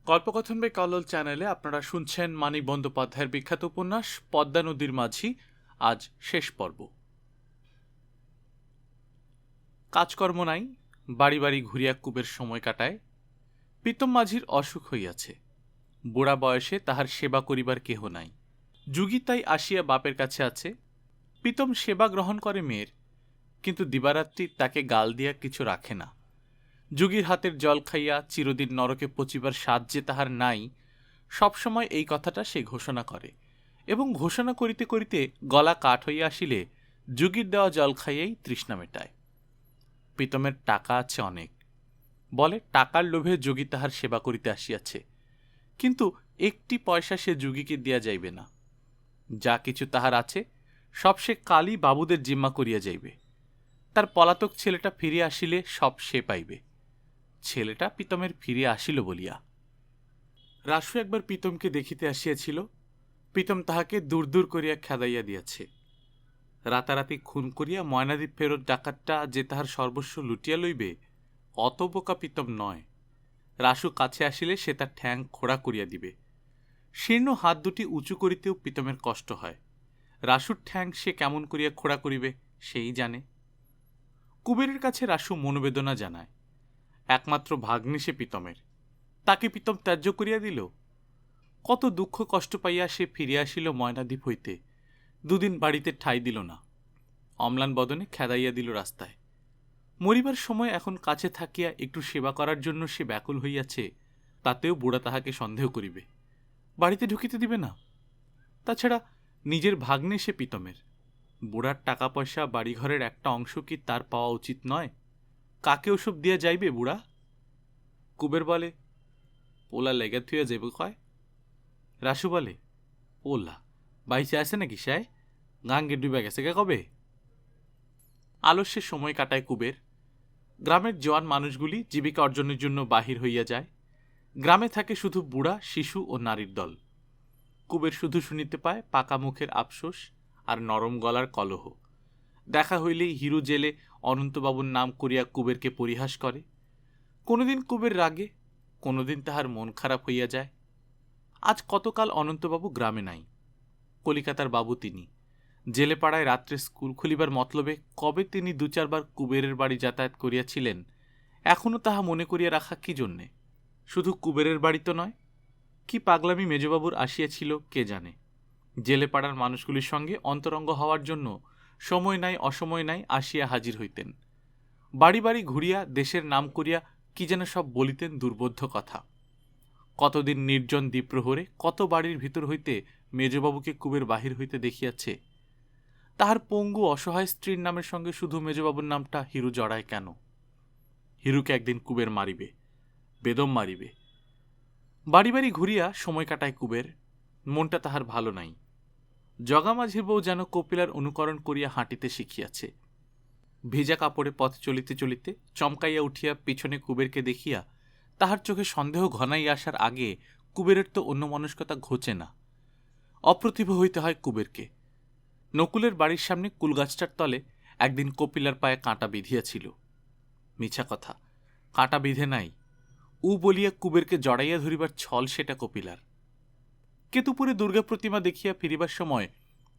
গল্পকথন by Kallol চ্যানেলে আপনারা শুনছেন মানিক বন্দ্যোপাধ্যায়ের বিখ্যাত উপন্যাস পদ্মা নদীর মাঝি। আজ শেষ পর্ব। কাজকর্ম নাই, বাড়ি বাড়ি ঘুরিয়া কুবের সময় কাটায়। প্রীতম মাঝির অসুখ হইয়াছে, বুড়া বয়সে তাহার সেবা করিবার কেহ নাই। যুগী তাই আসিয়া বাপের কাছে আছে। প্রীতম সেবা গ্রহণ করে মেয়ের, কিন্তু দিবারাত্রি তাকে গাল দিয়া কিছু রাখে না। যুগীর হাতের জল খাইয়া চিরদিন নরকে পচিবার স্বাদ যে তাহার নাই, সবসময় এই কথাটা সে ঘোষণা করে, এবং ঘোষণা করিতে করিতে গলা কাঠ হইয়া আসিলে যুগীর দেওয়া জল খাইয়াই তৃষ্ণা মেটায়। প্রীতমের টাকা আছে অনেক, বলে টাকার লোভে যোগী তাহার সেবা করিতে আসিয়াছে, কিন্তু একটি পয়সা সে যুগীকে দিয়া যাইবে না। যা কিছু তাহার আছে সব সে কালই বাবুদের জিম্মা করিয়া যাইবে। তার পলাতক ছেলেটা ফিরিয়া আসিলে সব সে পাইবে। ছেলেটা প্রীতমের ফিরিয়া আসিল বলিয়া। রাসু একবার প্রীতমকে দেখিতে আসিয়াছিল। প্রীতম তাহাকে দূর দূর করিয়া খেদাইয়া দিয়াছে। রাতারাতি খুন করিয়া ময়নাদ্বীপ ফেরত ডাকাতটা যে তাহার সর্বস্ব লুটিয়া লইবে, অত বোকা প্রীতম নয়। রাসু কাছে আসিলে সে তার ঠ্যাং খোড়া করিয়া দিবে। শীর্ণ হাত দুটি উঁচু করিতেও প্রীতমের কষ্ট হয়। রাসুর ঠ্যাং সে কেমন করিয়া খোড়া করিবে সেই জানে। কুবেরের কাছে রাসু মনোবেদনা জানায়। একমাত্র ভাগ্নি সে প্রীতমের, তাকে প্রীতম ত্যায্য করিয়া দিল। কত দুঃখ কষ্ট পাইয়া সে ফিরিয়া আসিল ময়নাদ্বীপ হইতে, দুদিন বাড়িতে ঠাঁই দিল না। অম্লান বদনে খেদাইয়া দিল রাস্তায়। মরিবার সময় এখন কাছে থাকিয়া একটু সেবা করার জন্য সে ব্যাকুল হইয়াছে, তাতেও বুড়া তাহাকে সন্দেহ করিবে, বাড়িতে ঢুকিতে দিবে না। তাছাড়া নিজের ভাগ্নে সে প্রীতমের। বুড়ার টাকা পয়সা বাড়িঘরের একটা অংশ কি তার পাওয়া উচিত নয়? কাকে ওসব দিয়া যাইবে বুড়া? কুবের বলে, পোলা লেগে থুয়া যাইব কয়। রাসু বলে, পোলা বাইচে আছে নাকি সায়, গাঙ্গে ডুবে গেছে কে কবে? আলস্যে সময় কাটায় কুবের। গ্রামের জোয়ান মানুষগুলি জীবিকা অর্জনের জন্য বাহির হইয়া যায়। গ্রামে থাকে শুধু বুড়া, শিশু ও নারীর দল। কুবের শুধু শুনিতে পায় পাকা মুখের আফসোস আর নরম গলার কলহ। দেখা হইলেই হিরু জেলে অনন্তবাবুর নাম করিয়া কুবেরকে পরিহাস করে। কোনোদিন কুবের রাগে, কোনোদিন তাহার মন খারাপ হইয়া যায়। আজ কতকাল অনন্তবাবু গ্রামে নাই। কলিকাতার বাবু তিনি। জেলেপাড়ায় রাত্রে স্কুল খুলিবার মতলবে কবে তিনি দু চারবার কুবেরের বাড়ি যাতায়াত করিয়াছিলেন, এখনও তাহা মনে করিয়া রাখা কি জন্যে? শুধু কুবেরের বাড়ি তো নয়, কি পাগলামি মেজবাবুর আসিয়াছিল কে জানে। জেলেপাড়ার মানুষগুলির সঙ্গে অন্তরঙ্গ হওয়ার জন্য সময় নাই অসময় নাই আসিয়া হাজির হইতেন। বাড়ি বাড়ি ঘুরিয়া দেশের নাম করিয়া কি যেন সব বলিতেন দুর্বোধ্য কথা। কতদিন নির্জন দ্বীপ্রহরে কত বাড়ির ভিতর হইতে মেজবাবুকে কুবের বাহির হইতে দেখিয়াছে। তাহার পঙ্গু অসহায় স্ত্রীর নামের সঙ্গে শুধু মেজবাবুর নামটা হিরু জড়ায় কেন? হিরুকে একদিন কুবের মারিবে, বেদম মারিবে। বাড়ি বাড়ি ঘুরিয়া সময় কাটায় কুবের। মনটা তাহার ভালো নাই। জগামাঝির বউ যেন কপিলার অনুকরণ করিয়া হাঁটিতে শিখিয়াছে। ভিজা কাপড়ে পথ চলিতে চলিতে চমকাইয়া উঠিয়া পিছনে কুবেরকে দেখিয়া তাহার চোখে সন্দেহ ঘনাইয়া আসার আগে কুবেরের তো অন্যমনস্কতা ঘোচে না। অপ্রতিভ হইতে হয় কুবেরকে। নকুলের বাড়ির সামনে কুলগাছটার তলে একদিন কপিলার পায়ে কাঁটা বিঁধিয়াছিল। মিছা কথা, কাঁটা বিঁধে নাই। উ বলিয়া কুবেরকে জড়াইয়া ধরিবার ছল সেটা কপিলার। কেতুপুরে দুর্গা প্রতিমা দেখিয়া ফিরিবার সময়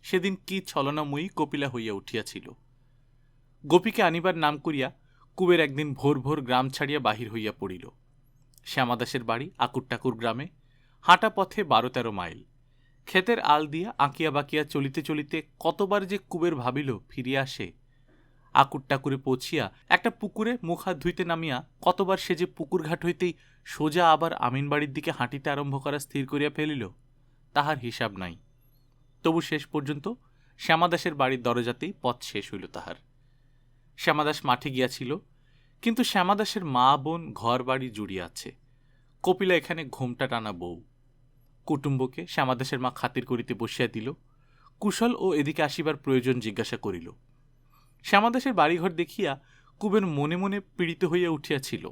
সেদিন কি ছলনাময়ী কপিলা হইয়া উঠিয়াছিল। গোপীকে আনিবার নাম করিয়া কুবের একদিন ভোর ভোর গ্রাম ছাড়িয়া বাহির হইয়া পড়িল। শ্যামাদাসের বাড়ি আকুরটাকুর গ্রামে, হাঁটা পথে 12-13 মাইল। ক্ষেতের আল দিয়া আঁকিয়া বাঁকিয়া চলিতে চলিতে কতবার যে কুবের ভাবিল ফিরিয়া আসে। আকুরটাকুরে পৌঁছিয়া একটা পুকুরে মুখ হাত ধুইতে নামিয়া কতবার সে যে পুকুর ঘাট হইতেই সোজা আবার আমিনবাড়ির দিকে হাঁটিতে আরম্ভ করা স্থির করিয়া ফেলিল, তাহার হিসাব নাই। তবু শেষ পর্যন্ত শ্যামাদাসের বাড়ির দরজাতেই পথ শেষ হইল তাহার। শ্যামাদাস মাঠে গিয়াছিল, কিন্তু শ্যামাদাসের মা বোন ঘর বাড়ি জুড়িয়া আছে। কপিলা এখানে ঘোমটা টানা বউ। কুটুম্বকে শ্যামাদাসের মা খাতির করিতে বসিয়া দিল। কুশল ও এদিকে আসিবার প্রয়োজন জিজ্ঞাসা করিল। শ্যামাদাসের বাড়িঘর দেখিয়া কুবের মনে মনে পীড়িত হইয়া উঠিয়াছিল,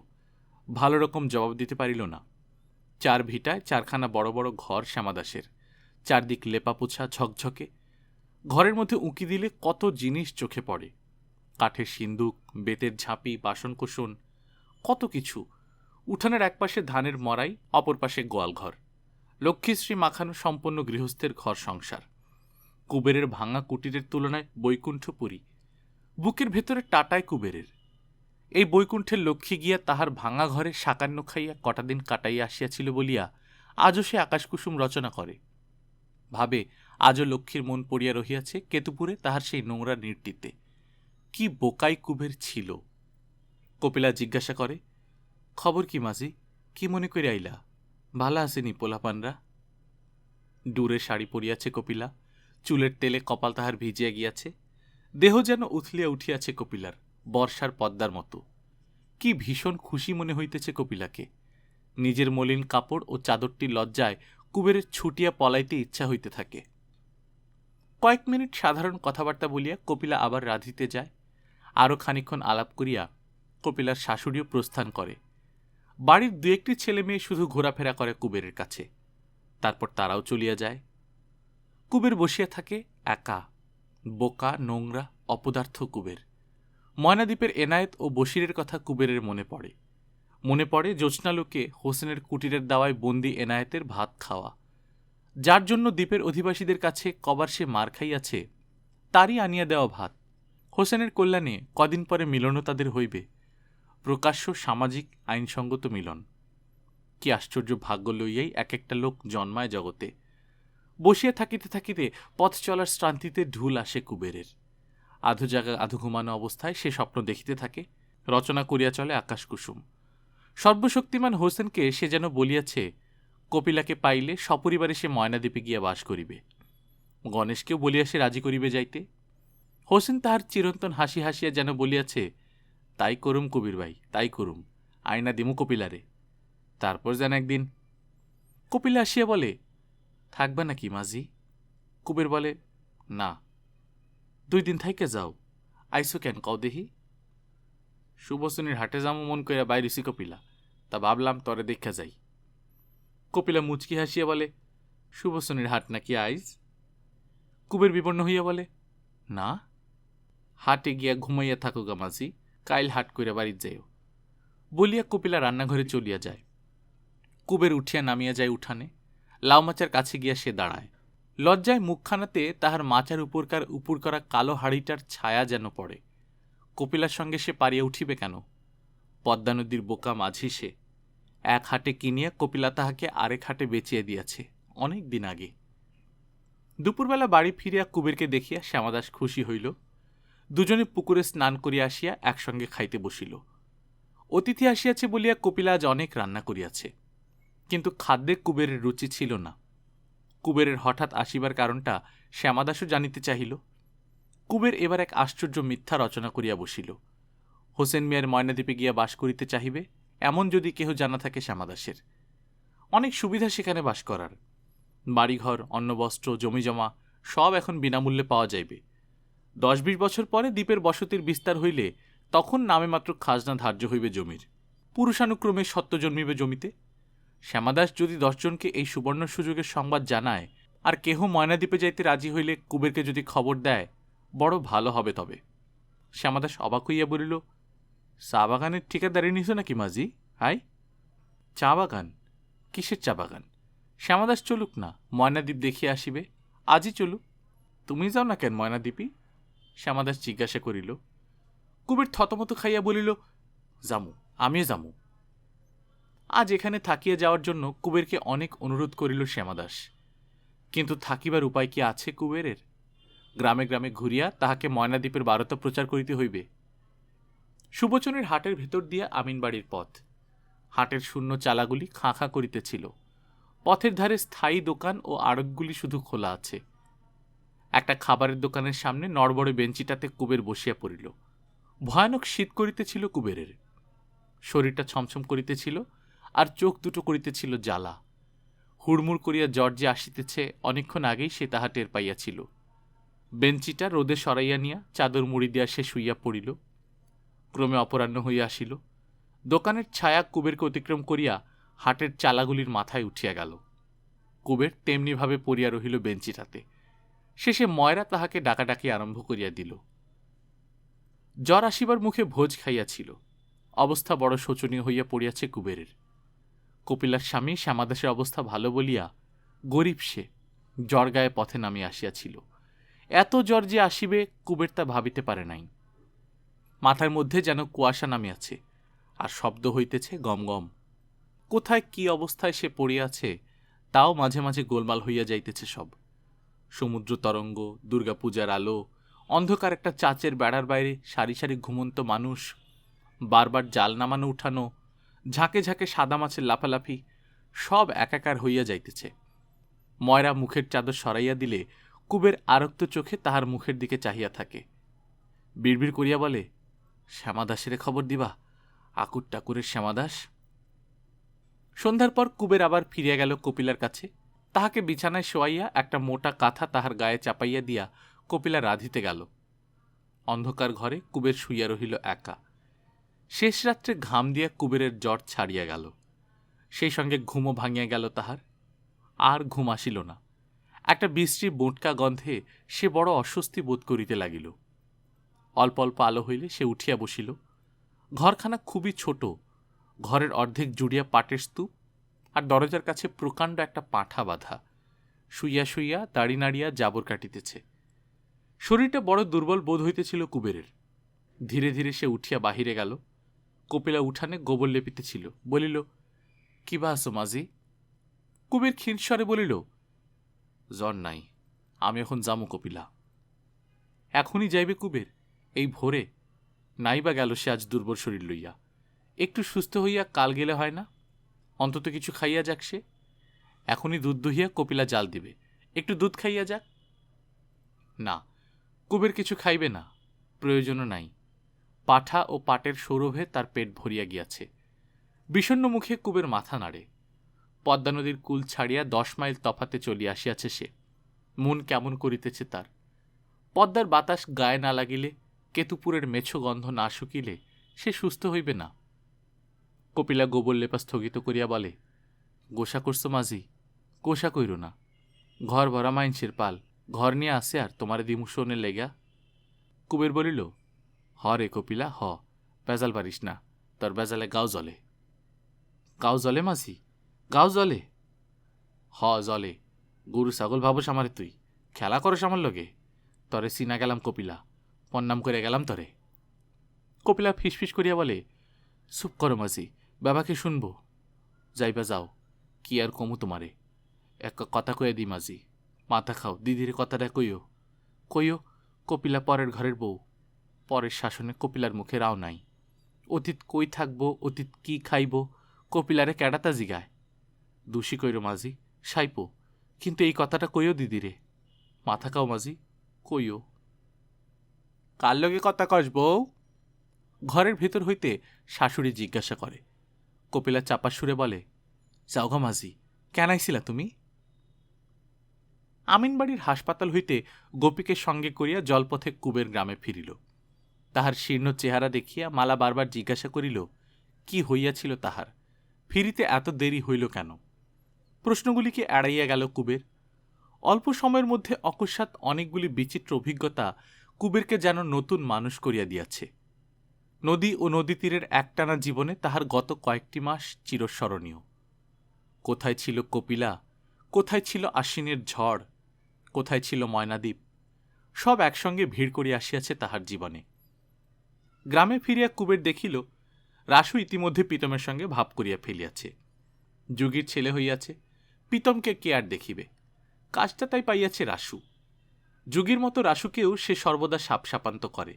ভালো রকম জবাব দিতে পারিল না। 4 ভিটায় 4খানা বড় বড় ঘর শ্যামাদাসের, চারদিক লেপাপোছা ঝকঝকে। ঘরের মধ্যে উঁকি দিলে কত জিনিস চোখে পড়ে। কাঠের সিন্দুক, বেতের ঝাঁপি, বাসনকোসন, কত কিছু। উঠানের একপাশে ধানের মরাই, অপর পাশে গোয়ালঘর। লক্ষ্মীশ্রী মাখানো সম্পন্ন গৃহস্থের ঘর সংসার। কুবেরের ভাঙা কুটিরের তুলনায় বৈকুণ্ঠপুরী। বুকের ভেতরে টাটায় কুবেরের। এই বৈকুণ্ঠের লক্ষ্মী গিয়া তাহার ভাঙা ঘরে সাকান্ন খাইয়া কটা দিন কাটাইয়া আসিয়াছিল বলিয়া আজও সে আকাশকুসুম রচনা করে। ভাবে আজও লক্ষ্মীর মন পড়িয়া রহিয়াছে কেতুপুরে তাহার সেই নোংরা নির্টিতে। কি বোকাই কুবের ছিল। কপিলা জিজ্ঞাসা করে, খবর কি মাঝি, কি মনে করে আইলা? ভালা আসেনি পোলাপানরা? ডুরে শাড়ি পরিয়াছে কপিলা, চুলের তেলে কপাল তাহার ভিজিয়া গিয়াছে, দেহ যেন উথলিয়া উঠিয়াছে কপিলার, বর্ষার পদ্মার মতো। কি ভীষণ খুশি মনে হইতেছে কপিলাকে। নিজের মলিন কাপড় ও চাদরটি লজ্জায় কুবেরের ছুটিয়া পলাইতে ইচ্ছা হইতে থাকে। কয়েক মিনিট সাধারণ কথাবার্তা বলিয়া কপিলা আবার রাঁধিতে যায়। আরও খানিক্ষণ আলাপ করিয়া কপিলার শাশুড়িও প্রস্থান করে। বাড়ির দু একটি ছেলে মেয়ে শুধু ঘোরাফেরা করে কুবেরের কাছে, তারপর তারাও চলিয়া যায়। কুবের বসিয়া থাকে একা, বোকা, নোংরা, অপদার্থ কুবের। ময়নাদ্বীপের এনায়েত ও বশিরের কথা কুবেরের মনে পড়ে। মনে পড়ে জ্যোৎস্নালোকে হোসেনের কুটিরের দাওয়ায় বন্দি এনায়েতের ভাত খাওয়া, যার জন্য দ্বীপের অধিবাসীদের কাছে কবার সে মার খাইয়াছে, তারই আনিয়া দেওয়া ভাত। হোসেনের কল্যাণে কদিন পরে মিলনও তাদের হইবে, প্রকাশ্য সামাজিক আইনসঙ্গত মিলন। কি আশ্চর্য ভাগ্য লইয়াই এক একটা লোক জন্মায় জগতে। বসিয়া থাকিতে থাকিতে পথ চলার শ্রান্তিতে ঢুল আসে কুবেরের। আধো জায়গা আধো ঘুমানো অবস্থায় সে স্বপ্ন দেখিতে থাকে, রচনা করিয়া চলে আকাশকুসুম। সর্বশক্তিমান হোসেনকে সে যেন বলিয়াছে কপিলাকে পাইলে সপরিবারে সে ময়নাদ্বীপে গিয়া বাস করিবে। গণেশকেও বলিয়া সে রাজি করিবে যাইতে। হোসেন তাহার চিরন্তন হাসি হাসিয়া যেন বলিয়াছে, তাই করুম কবির ভাই, তাই করুম, আয়না দিমু কপিলারে। তারপর যেন একদিন কপিলা আসিয়া বলে, থাকবে নাকি মাঝি? কুবের বলে, না। 2 দিন থাইকে যাও। আইসো কেন কও দেহি? শুভশ্রেণীর হাটে যামো মন কইরা বাইরেছি কপিলা, তা ভাবলাম তরে দেখা যাই। কপিলা মুচকি হাসিয়া বলে, শুভশ্রেণীর হাট নাকি আইজ? কুবের বিপন্ন হইয়া বলে, না। হাটে গিয়া ঘুমাইয়া থাকো গা মাঝি, কাইল হাট কইরা বাড়ির যাইও। বলিয়া কপিলা রান্নাঘরে চলিয়া যায়। কুবের উঠিয়া নামিয়া যায় উঠানে। লাউ মাচার কাছে গিয়া সে দাঁড়ায়। লজ্জায় মুখখানাতে তাহার মাচার উপর করা কালো হাড়িটার ছায়া যেন পড়ে। কপিলার সঙ্গে সে পারিয়া উঠিবে কেন? পদ্মা নদীর বোকা মাঝি সে। এক হাটে কিনিয়া কপিলা তাহাকে আরেক হাটে বেচিয়া দিয়াছে অনেক দিন আগে। দুপুরবেলা বাড়ি ফিরিয়া কুবেরকে দেখিয়া শ্যামাদাস খুশি হইল। দুজনে পুকুরে স্নান করিয়া আসিয়া একসঙ্গে খাইতে বসিল। অতিথি আসিয়াছে বলিয়া কপিলা আজ অনেক রান্না করিয়াছে, কিন্তু খাদ্যে কুবেরের রুচি ছিল না। কুবেরের হঠাৎ আসিবার কারণটা শ্যামাদাসও জানিতে চাহিল। কুবের এবার এক আশ্চর্য মিথ্যা রচনা করিয়া বসিল। হোসেন মিয়ার ময়নাদ্বীপে গিয়া বাস করিতে চাহিবে এমন যদি কেহ জানা থাকে শ্যামাদাসের। অনেক সুবিধা সেখানে বাস করার, বাড়িঘর, অন্নবস্ত্র, জমিজমা সব এখন বিনামূল্যে পাওয়া যাইবে। 10-20 বছর পরে দ্বীপের বসতির বিস্তার হইলে তখন নামে মাত্র খাজনা ধার্য হইবে জমির। পুরুষানুক্রমে সত্য জন্মিবে জমিতে। শ্যামাদাস যদি 10 জনকে এই সুবর্ণ সুযোগের সংবাদ জানায়, আর কেহ ময়নাদ্বীপে যাইতে রাজি হইলে কুবেরকে যদি খবর দেয়, বড় ভালো হবে। তবে শ্যামাদাস অবাক হইয়া বলিল, চা বাগানের ঠিকাদারি নিছ নাকি মাঝি? হাই, চা বাগান? কিসের চা বাগান? শ্যামাদাস চলুক না, ময়নাদ্বীপ দেখিয়া আসিবে। আজই চলুক। তুমি যাও না কেন ময়নাদ্বীপই? শ্যামাদাস জিজ্ঞাসা করিল। কুবের থতমত খাইয়া বলিল, যামু, আমিও যামু। আজ এখানে থাকিয়া যাওয়ার জন্য কুবেরকে অনেক অনুরোধ করিল শ্যামাদাস, কিন্তু থাকিবার উপায় কি আছে কুবেরের? গ্রামে গ্রামে ঘুরিয়া তাহাকে ময়নাদ্বীপের বারতা প্রচার করিতে হইবে। সুবচনের হাটের ভেতর দিয়া আমিনবাড়ির পথ। হাটের শূন্য চালাগুলি খাঁ খাঁ করিতেছিল। পথের ধারে স্থায়ী দোকান ও আড়তগুলি শুধু খোলা আছে। একটা খাবারের দোকানের সামনে নড়বড়ে বেঞ্চিটাতে কুবের বসিয়া পড়িল। ভয়ানক শীত করিতেছিল কুবেরের। শরীরটা ছমছম করিতেছিল, আর চোখ দুটো করিতেছিল জ্বালা। হুড়মুড় করিয়া জ্বর যে আসিতেছে অনেকক্ষণ আগেই সে তাহা টের পাইয়াছিল। বেঞ্চিটা রোদে সরাইয়া নিয়া চাদর মুড়ি দিয়া সে শুইয়া পড়িল। ক্রমে অপরাহ্ন হইয়া আসিল। দোকানের ছায়া কুবেরকে অতিক্রম করিয়া হাটের চালাগুলির মাথায় উঠিয়া গেল। কুবের তেমনিভাবে পড়িয়া রহিল বেঞ্চিটাতে। শেষে ময়রা তাহাকে ডাকাডাকি আরম্ভ করিয়া দিল। জ্বর আসিবার মুখে ভোজ খাইয়াছিল। অবস্থা বড় শোচনীয় হইয়া পড়িয়াছে কুবেরের। কপিলার স্বামী শ্যামাদাসের অবস্থা ভালো বলিয়া গরিব সে জ্বর গায়ে পথে নামিয়া আসিয়াছিল। এত জ্বর যে আসিবে কুবের তা ভাবিতে পারে নাই। মাথার মধ্যে যেন কুয়াশা নামিয়াছে, আর শব্দ হইতেছে গম গম। কোথায় কি অবস্থায় সে পড়িয়াছে তাও মাঝে মাঝে গোলমাল হইয়া যাইতেছে সব। সমুদ্র তরঙ্গ, দুর্গাপূজার আলো, অন্ধকার একটা চাচের বেড়ার বাইরে সারি সারি ঘুমন্ত মানুষ, বারবার জাল নামানো উঠানো, ঝাঁকে ঝাঁকে সাদা মাছের লাফালাফি, সব একাকার হইয়া যাইতেছে। ময়রা মুখের চাদর সরাইয়া দিলে কুবের আরক্ত চোখে তাহার মুখের দিকে চাহিয়া থাকে। বিড়বিড় করিয়া বলে, শ্যামাদাসের খবর দিবা, আকুর টাকুরের শ্যামাদাস। সন্ধ্যার পর কুবের আবার ফিরিয়া গেল কপিলার কাছে। তাহাকে বিছানায় শোয়াইয়া একটা মোটা কাঁথা তাহার গায়ে চাপাইয়া দিয়া কপিলা রাঁধিতে গেল। অন্ধকার ঘরে কুবের শুইয়া রহিল একা। শেষ রাত্রে ঘাম দিয়া কুবেরের জ্বর ছাড়িয়া গেল, সেই সঙ্গে ঘুমও ভাঙিয়া গেল তাহার। আর ঘুম আসিল না। একটা বৃষ্টির বোঁটকা গন্ধে সে বড় অস্বস্তি বোধ করিতে লাগিল। অল্প অল্প আলো হইলে সে উঠিয়া বসিল। ঘরখানা খুবই ছোট, ঘরের অর্ধেক জুড়িয়া পাটের স্তূপ, আর দরজার কাছে প্রকাণ্ড একটা পাঁঠা বাঁধা। শুইয়া শুইয়া দাড়ি নাড়িয়া জাবর কাটিতেছে। শরীরটা বড় দুর্বল বোধ হইতেছিল কুবেরের। ধীরে ধীরে সে উঠিয়া বাহিরে গেল। কপিলা উঠানে গোবর লেপিতেছিল। বলিল, কি বা আছো মাঝি? কুবের ক্ষীণস্বরে বলিল, জ্বর নাই, আমি এখন যামু কপিলা। এখনই যাইবে কুবের? এই ভোরে? নাই বা গেল সে আজ দুর্বল শরীর লইয়া। একটু সুস্থ হইয়া কাল গেলে হয় না? অন্তত কিছু খাইয়া যাক সে। এখনই দুধ দহিয়া কপিলা জাল দিবে, একটু দুধ খাইয়া যাক। না, কুবের কিছু খাইবে না, প্রয়োজনও নাই। পাঠা ও পাটের সৌরভে তার পেট ভরিয়া গিয়াছে। বিষণ্ণ মুখে কুবের মাথা নাড়ে। পদ্মা নদীর কুল ছাড়িয়া 10 মাইল তফাতে চলিয়া আসিয়াছে সে। মন কেমন করিতেছে তার। পদ্মার বাতাস গায়ে না লাগিলে, কেতুপুরের মেছো গন্ধ না শুকিলে সে সুস্থ হইবে না। কপিলা গোবর লেপা স্থগিত করিয়া বলে, গোসা করছো মাঝি? গোসা কইর না, ঘর ভরা মাইনসের পাল, ঘর নিয়ে আসে আর তোমার দিমুসনের লেগা। কুবের বলিল, হ রে কপিলা হ, বেজাল পারিস না, তোর বেজালে গাও জ্বলে। গাও জ্বলে মাঝি? গাও জ্বলে? হ জ্বলে। গরু ছাগল ভাবস আমারে তুই, খেলা করস আমার লগে? তরে চিনা গেলাম কপিলা, পন্নাম করে গেলাম তরে। কপিলা ফিসফিস করিয়া বলে, চুপ করো মাঝি, বাবাকে শুনব। যাইবা যাও, কি আর কমু তোমারে। এক কথা কয়ে দি মাঝি, মাথা খাও, দিদির কথাটা কইও। কইও, কপিলা পরের ঘরের বউ। পরের শাসনে কপিলার মুখে রাও নাই। অতীত কই থাকব, অতীত কি খাইব, কপিলারে ক্যাডাতা জিগায়। দোষী কইরো মাঝি, সাইপো, কিন্তু এই কথাটা কইও দিদিরে। মাথা খাও মাঝি, কইও। কার লগে কথা কস বউ? ঘরের ভেতর হইতে শাশুড়ি জিজ্ঞাসা করে। কপিলা চাপা সুরে বলে, যাও গা মাঝি, কেন আইছিলা তুমি? আমিনবাড়ির হাসপাতাল হইতে গোপীকে সঙ্গে করিয়া জলপথে কুবের গ্রামে ফিরিল। তাহার শীর্ণ চেহারা দেখিয়া মালা বারবার জিজ্ঞাসা করিল, কি হইয়াছিল তাহার, ফিরিতে এত দেরি হইল কেন? প্রশ্নগুলিকে এড়াইয়া গেল কুবের। অল্প সময়ের মধ্যে অকস্মাৎ অনেকগুলি বিচিত্র অভিজ্ঞতা কুবেরকে যেন নতুন মানুষ করিয়া দিয়াছে। নদী ও নদী তীরের একটানা জীবনে তাহার গত কয়েকটি মাস চিরস্মরণীয়। কোথায় ছিল কপিলা, কোথায় ছিল আশ্বিনের ঝড়, কোথায় ছিল ময়নাদ্বীপ, সব একসঙ্গে ভিড় করিয়া আসিয়াছে তাহার জীবনে। গ্রামে ফিরিয়া কুবের দেখিল, রাসু ইতিমধ্যে প্রীতমের সঙ্গে ভাব করিয়া ফেলিয়াছে। যুগীর ছেলে হইয়াছে, প্রীতমকে কে আর দেখিবে? কাজটা তাই পাইয়াছে রাসু। যুগীর মতো রাসুকেও সে সর্বদা সাপসাপান্ত করে।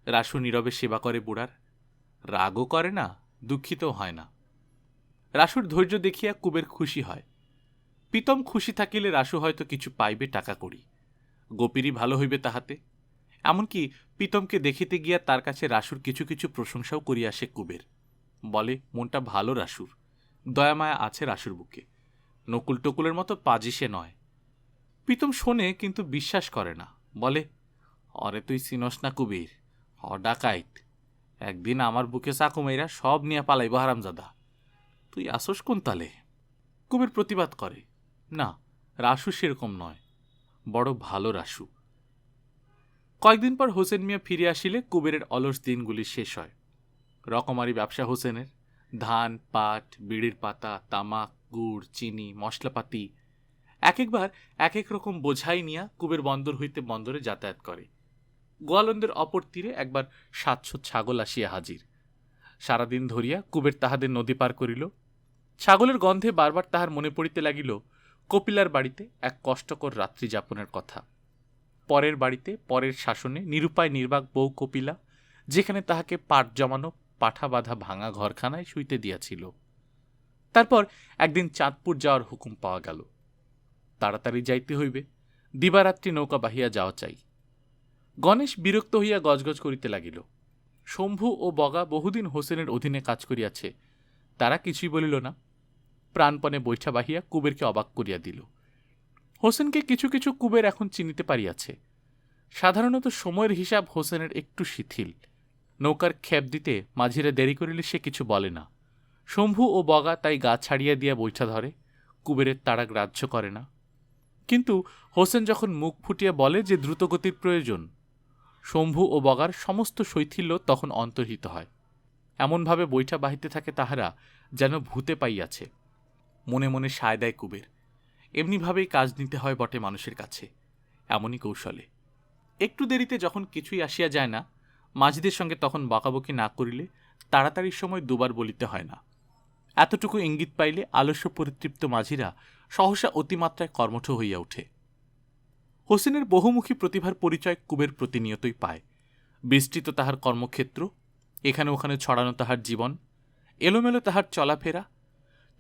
রাসু নীরবে সেবা করে বুড়ার, রাগও করে না, দুঃখিতও হয় না। রাসুর ধৈর্য দেখিয়া কুবের খুশি হয়। প্রীতম খুশি থাকিলে রাসু হয়তো কিছু পাইবে টাকা করি, গোপীরই ভালো হইবে তাহাতে। এমনকি প্রীতমকে দেখিতে গিয়া তার কাছে রাসুর কিছু কিছু প্রশংসাও করিয়া আসে কুবের। বলে, মনটা ভালো রাসুর, দয়ামায়া আছে রাসুর বুকে, নকুল টকুলের মতো পাজি সে নয়। প্রীতম শোনে কিন্তু বিশ্বাস করে না। বলে, অরে তুই চিনস না কুবির, ডাকাইত। একদিন আমার বুকে চাকু মেয়েরা সব নিয়ে পালাইব হারামজাদা। তুই আসস কোন তালে? কুবের প্রতিবাদ করে, না, রাসু সেরকম নয়, বড় ভালো রাসু। কয়েকদিন পর হোসেন মিয়া ফিরে আসিলে কুবেরের অলস দিনগুলি শেষ হয়। রকমারি ব্যবসা হোসেনের। ধান, পাট, বিড়ির পাতা, তামাক, গুড়, চিনি, মশলাপাতি এক একবার এক এক রকম বোঝাই নিয়া কুবের বন্দর হইতে বন্দরে যাতায়াত করে। গোয়ালন্দের অপর তীরে একবার 700 ছাগল আসিয়া হাজির। সারাদিন ধরিয়া কুবের তাহাদের নদী পার করিল। ছাগলের গন্ধে বারবার তাহার মনে পড়িতে লাগিল কপিলার বাড়িতে এক কষ্টকর রাত্রি যাপনের কথা। পরের বাড়িতে পরের শাসনে নিরুপায় নির্বাক বউ কপিলা, যেখানে তাহাকে পাট জমানো পাঠা বাঁধা ভাঙা ঘরখানায় শুইতে দিয়াছিল। তারপর একদিন চাঁদপুর যাওয়ার হুকুম পাওয়া গেল। তাড়াতাড়ি যাইতে হইবে, দিবারাত্রি নৌকা বাহিয়া যাওয়া চাই। গণেশ বিরক্ত হইয়া গজগজ করিতে লাগিল। শম্ভু ও বগা বহুদিন হোসেনের অধীনে কাজ করিয়াছে, তারা কিছুই বলিল না। প্রাণপণে বৈঠা বাহিয়া কুবেরকে অবাক করিয়া দিল। হোসেনকে কিছু কিছু কুবের এখন চিনিতে পারিয়াছে। সাধারণত সময়ের হিসাব হোসেনের একটু শিথিল। নৌকার খেপ দিতে মাঝিরা দেরি করিলে সে কিছু বলে না। শম্ভু ও বগা তাই গা ছাড়িয়া দিয়া বৈঠা ধরে, কুবেরের তাড়া গ্রাহ্য করে না। কিন্তু হোসেন যখন মুখ ফুটিয়া বলে যে দ্রুতগতির প্রয়োজন, শম্ভু ও বগার সমস্ত শৈথিল্য তখন অন্তর্হিত হয়। এমনভাবে বৈঠা বাহিতে থাকে তাহারা যেন ভূতে পাইয়াছে। মনে মনে সায় দেয় কুবের, এমনিভাবেই কাজ নিতে হয় বটে মানুষের কাছে, এমনই কৌশলে। একটু দেরিতে যখন কিছুই আসিয়া যায় না, মাঝিদের সঙ্গে তখন বকাবকি না করিলে তাড়াতাড়ির সময় দুবার বলিতে হয় না। এতটুকু ইঙ্গিত পাইলে আলস্য পরিতৃপ্ত মাঝিরা সহসা অতিমাত্রায় কর্মঠ হইয়া ওঠে। হোসেনের বহুমুখী প্রতিভার পরিচয় কুবের প্রতিনিয়তই পায়। বিস্তৃত তাহার কর্মক্ষেত্র, এখানে ওখানে ছড়ানো তাহার জীবন, এলোমেলো তাহার চলাফেরা,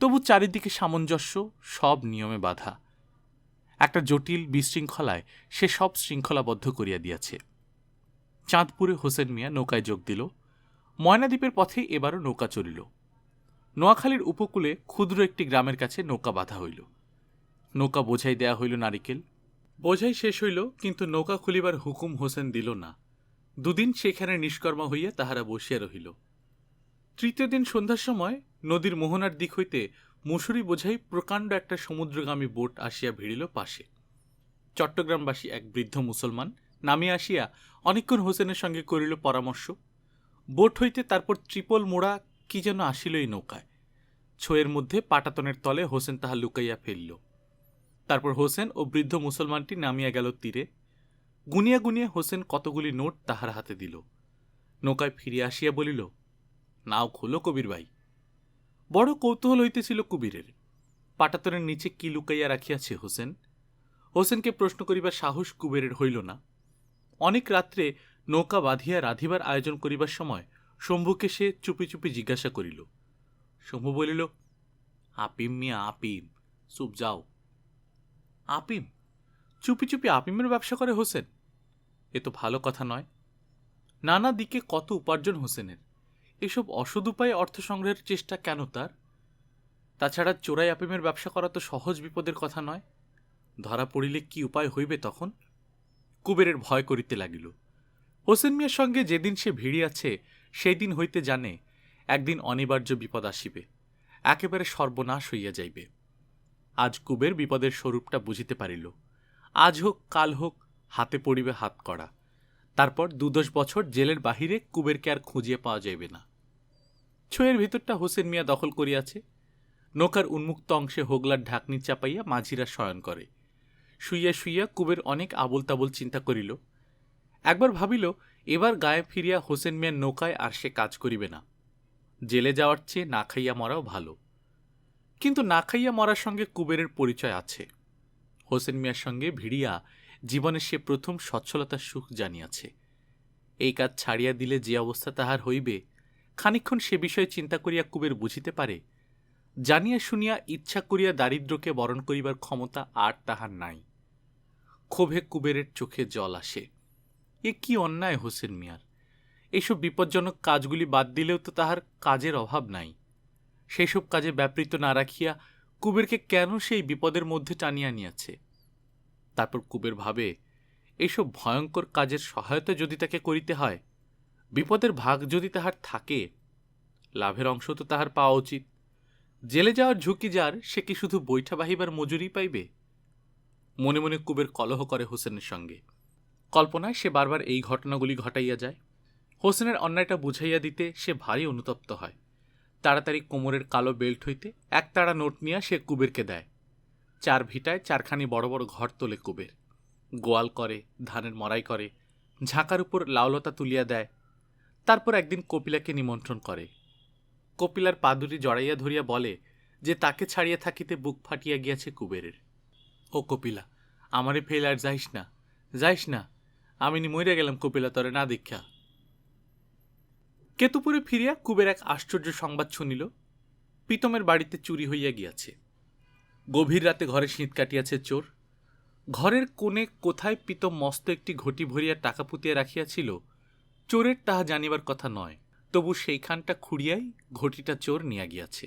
তবু চারিদিকে সামঞ্জস্য, সব নিয়মে বাধা। একটা জটিল বিশৃঙ্খলায় সে সব শৃঙ্খলাবদ্ধ করিয়া দিয়াছে। চাঁদপুরে হোসেন মিয়া নৌকায় যোগ দিল। ময়নাদ্বীপের পথে এবারও নৌকা চলিল। নোয়াখালীর উপকূলে ক্ষুদ্র একটি গ্রামের কাছে নৌকা বাঁধা হইল। নৌকা বোঝাই দেয়া হইল নারিকেল। বোঝাই শেষ হইল, কিন্তু নৌকা খুলিবার হুকুম হোসেন দিল না। দুদিন সেখানে নিষ্কর্মা হইয়া তাহারা বসিয়া রহিল। তৃতীয় দিন সন্ধ্যার সময় নদীর মোহনার দিক হইতে মুসুরি বোঝাই প্রকাণ্ড একটা সমুদ্রগামী বোট আসিয়া ভিড়িল পাশে। চট্টগ্রামবাসী এক বৃদ্ধ মুসলমান নামিয়া আসিয়া অনেকক্ষণ হোসেনের সঙ্গে করিল পরামর্শ। বোট হইতে তারপর ত্রিপল মোড়া কি যেন আসিল এই নৌকায়। ছোয়ের মধ্যে পাটাতনের তলে হোসেন তাহা লুকাইয়া ফেলল। তারপর হোসেন ও বৃদ্ধ মুসলমানটি নামিয়া গেল তীরে। গুনিয়া গুনিয়া হোসেন কতগুলি নোট তাহার হাতে দিল। নৌকায় ফিরিয়া আসিয়া বলিল, নাও খোলো কবির ভাই। বড় কৌতূহল হইতেছিল কুবিরের, পাটাতনের নিচে কি লুকাইয়া রাখিয়াছে হোসেন। হোসেনকে প্রশ্ন করিবার সাহস কুবেরের হইল না। অনেক রাত্রে নৌকা বাঁধিয়া রাধিবার আয়োজন করিবার সময় শম্ভুকে সে চুপি চুপি জিজ্ঞাসা করিল। শম্ভু বলিল, আপিম মিয়া আপিম, চুপ যাও। আপিম? চুপি চুপি আপিমের ব্যবসা করে হোসেন? এ তো ভালো কথা নয়। নানা দিকে কত উপার্জন হোসেনের, এসব অসৎ উপায়ে অর্থ সংগ্রহের চেষ্টা কেন তার? তাছাড়া চোরাই আপিমের ব্যবসা করা তো সহজ বিপদের কথা নয়। ধরা পড়িলে কি উপায় হইবে তখন? কুবেরের ভয় করিতে লাগিল। হোসেন মিয়ার সঙ্গে যেদিন সে ভিড়িয়াছে সেই দিন হইতে জানে একদিন অনিবার্য বিপদ আসিবে, একেবারে সর্বনাশ হইয়া যাইবে। আজ কুবের বিপদের স্বরূপটা বুঝিতে পারিল। আজ হোক কাল হোক হাতে পড়িবে হাত করা। তারপর 2-10 বছর জেলের বাহিরে কুবেরকে আর খুঁজিয়া পাওয়া যাইবে না। ছোয়ের ভিতরটা হোসেন মিয়া দখল করিয়াছে। নৌকার উন্মুক্ত অংশে হোগলার ঢাকনি চাপাইয়া মাঝিরা শয়ন করে। শুইয়া শুইয়া কুবের অনেক আবল তাবল চিন্তা করিল। একবার ভাবিল, এবার গায়ে ফিরিয়া হোসেন মিয়ার নৌকায় আর সে কাজ করিবে না। জেলে যাওয়ার চেয়ে না খাইয়া মরাও ভালো। কিন্তু না খাইয়া মরার সঙ্গে কুবেরের পরিচয় আছে। হোসেন মিয়ার সঙ্গে ভিড়িয়া জীবনে সে প্রথম সচ্ছলতার সুখ জানিয়াছে। এই কাজ ছাড়িয়া দিলে যে অবস্থা তাহার হইবে, খানিক্ষণ সে বিষয়ে চিন্তা করিয়া কুবের বুঝিতে পারে, জানিয়া শুনিয়া ইচ্ছা করিয়া দারিদ্র্যকে বরণ করিবার ক্ষমতা আর তাহার নাই। ক্ষোভে কুবেরের চোখে জল আসে। এ কি অন্যায় হোসেন মিয়ার! এইসব বিপজ্জনক কাজগুলি বাদ দিলেও তো তাহার কাজের অভাব নাই। সেই সব কাজে ব্যাপৃত না রাখিয়া কুবেরকে কেন সেই বিপদের মধ্যে টানিয়া নিয়াছে? তারপর কুবের ভাবে, এইসব ভয়ঙ্কর কাজের সহায়তা যদি তাকে করিতে হয়, বিপদের ভাগ যদি তাহার থাকে, লাভের অংশ তো তাহার পাওয়া উচিত। জেলে যাওয়ার ঝুঁকি যার, সে কি শুধু বৈঠা বাহিবার মজুরি পাইবে? মনে মনে কুবের কলহ করে হোসেনের সঙ্গে। কল্পনায় সে বারবার এই ঘটনাগুলি ঘটাইয়া যায়। হোসেনের অন্যায়টা বুঝাইয়া দিতে সে ভারী অনুতপ্ত হয়। তাড়াতাড়ি কোমরের কালো বেল্ট হইতে এক তাড়া নোট নিয়া সে কুবেরকে দেয়। 4 ভিটায় 4খানি বড় বড় ঘর তোলে কুবের, গোয়াল করে, ধানের মড়াই করে, ঝাঁকার উপর লাউলতা তুলিয়া দেয়। তারপর একদিন কপিলাকে নিমন্ত্রণ করে। কপিলার পা দুটি জড়াইয়া ধরিয়া বলে যে তাকে ছাড়িয়া থাকিতে বুক ফাটিয়া গিয়াছে কুবেরের। ও কপিলা, আমারে ফেল আর যাইস না, যাইস না, আমি মইরা গেলাম কপিলা, তরে না দীক্ষা। কেতুপুরে ফিরিয়া কুবের এক আশ্চর্য সংবাদ শুনিল, প্রীতমের বাড়িতে চুরি হইয়া গিয়াছে। গভীর রাতে ঘরে শীত কাটিয়াছে চোর। ঘরের কোণে কোথায় প্রীতম মস্ত একটি ঘটি ভরিয়া টাকা পুঁতিয়া রাখিয়াছিল, চোরের তাহা জানিবার কথা নয়, তবু সেইখানটা খুঁড়িয়াই ঘটিটা চোর নিয়া গিয়াছে।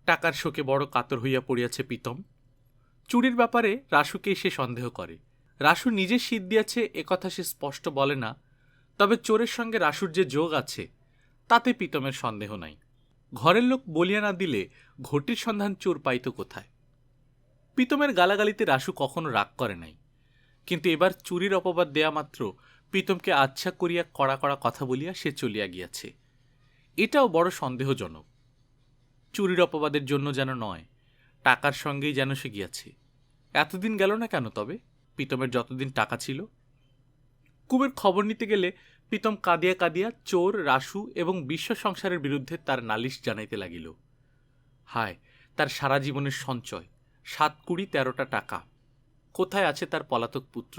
টাকার শোকে বড় কাতর হইয়া পড়িয়াছে প্রীতম। চুরির ব্যাপারে রাসুকেই সে সন্দেহ করে। রাসু নিজে শীত দিয়াছে একথা সে স্পষ্ট বলে না, তবে চোরের সঙ্গে রাসুর যে যোগ আছে তাতে প্রীতমের সন্দেহ নাই। ঘরের লোক বলিয়া না দিলে ঘটির সন্ধান চোর পাইত কোথায়? প্রীতমের গালাগালিতে রাসু কখনো রাগ করে নাই, কিন্তু এবার চুরির অপবাদ দেয়া মাত্র প্রীতমকে আচ্ছা করিয়া কড়া কড়া কথা বলিয়া সে চলিয়া গিয়াছে। এটাও বড় সন্দেহজনক। চুরির অপবাদের জন্য যেন নয়, টাকার সঙ্গেই যেন সে গিয়াছে। এতদিন গেল না কেন তবে, প্রীতমের যতদিন টাকা ছিল? কুবের খবর নিতে গেলে প্রীতম কাঁদিয়া কাঁদিয়া চোর, রাসু এবং বিশ্ব সংসারের বিরুদ্ধে তার নালিশ জানাইতে লাগিল। হায়, তার সারা জীবনের সঞ্চয় 7 কুড়ি 13টা টাকা, কোথায় আছে তার পলাতক পুত্র?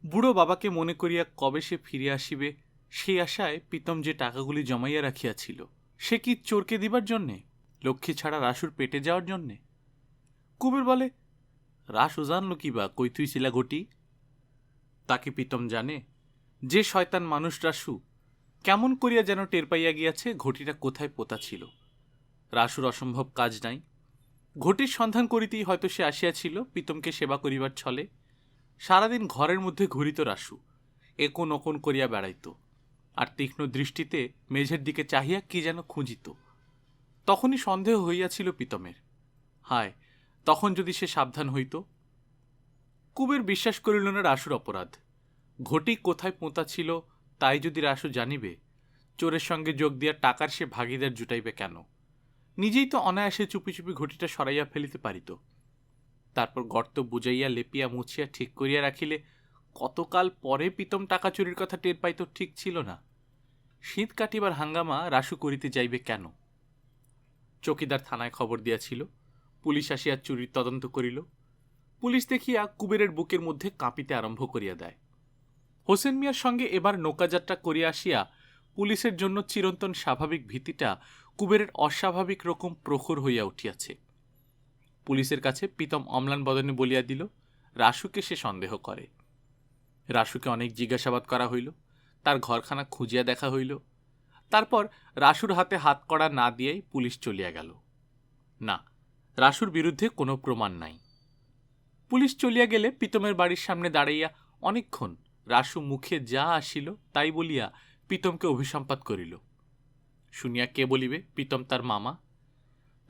বুড়ো বাবাকে মনে করিয়া কবে সে ফিরে আসিবে, সেই আশায় প্রীতম যে টাকাগুলি জমাইয়া রাখিয়াছিল, সে কি চোরকে দিবার জন্যে, লক্ষ্মী ছাড়া রাসুর পেটে যাওয়ার জন্যে? কুবের বলে, রাসু জানল কি বা কই তুই ছিলা ঘটি? তাকে প্রীতম জানে? যে শয়তান মানুষ রাসু, কেমন করিয়া যেন টের পাইয়া গিয়াছে ঘটিটা কোথায় পোতা ছিল। রাসুর অসম্ভব কাজ নাই, ঘটির সন্ধান করিতেই হয়তো সে আসিয়াছিল প্রীতমকে সেবা করিবার ছলে। সারাদিন ঘরের মধ্যে ঘুরিত রাসু, একোন ওকোন করিয়া বেড়াইত, আর তীক্ষ্ণ দৃষ্টিতে মেঝের দিকে চাহিয়া কি যেন খুঁজিত। তখনই সন্দেহ হইয়াছিল প্রীতমের। হায়, তখন যদি সে সাবধান হইত! কুবের বিশ্বাস করিল না রাসুর অপরাধ। ঘটি কোথায় পোঁতা ছিল তাই যদি রাসু জানিবে, চোরের সঙ্গে যোগ দিয়া টাকার সে ভাগিদার জুটাইবে কেন? নিজেই তো অনায়াসে চুপি চুপি ঘটিটা সরাইয়া ফেলিতে পারিত। তারপর গর্ত বুঝাইয়া লেপিয়া মুছিয়া ঠিক করিয়া রাখিলে কতকাল পরে প্রীতম টাকা চুরির কথা টের পাইত ঠিক ছিল না। শীত কাটিবার হাঙ্গামা রাসু করিতে যাইবে কেন? চৌকিদার থানায় খবর দিয়াছিল, পুলিশ আসিয়া চুরির তদন্ত করিল। পুলিশ দেখিয়া কুবেরের বুকের মধ্যে কাঁপিতে আরম্ভ করিয়া দেয়। হোসেন মিয়ার সঙ্গে এবার নৌকাযাত্রা করিয়া আসিয়া পুলিশের জন্য চিরন্তন স্বাভাবিক ভীতিটা কুবেরের অস্বাভাবিক রকম প্রখর হইয়া উঠিয়াছে। পুলিশের কাছে প্রীতম অম্লান বদনে বলিয়া দিল রাসুকে সে সন্দেহ করে। রাসুকে অনেক জিজ্ঞাসাবাদ করা হইল, তার ঘরখানা খুঁজিয়া দেখা হইল। তারপর রাসুর হাতে হাত কড়া না দিয়েই পুলিশ চলিয়া গেল। না, রাসুর বিরুদ্ধে কোনো প্রমাণ নাই। পুলিশ চলিয়া গেলে প্রীতমের বাড়ির সামনে দাঁড়াইয়া অনেকক্ষণ রাসু মুখে যা আসিল তাই বলিয়া প্রীতমকে অভিসম্পাত করিল। শুনিয়া কে বলিবে প্রীতম তার মামা।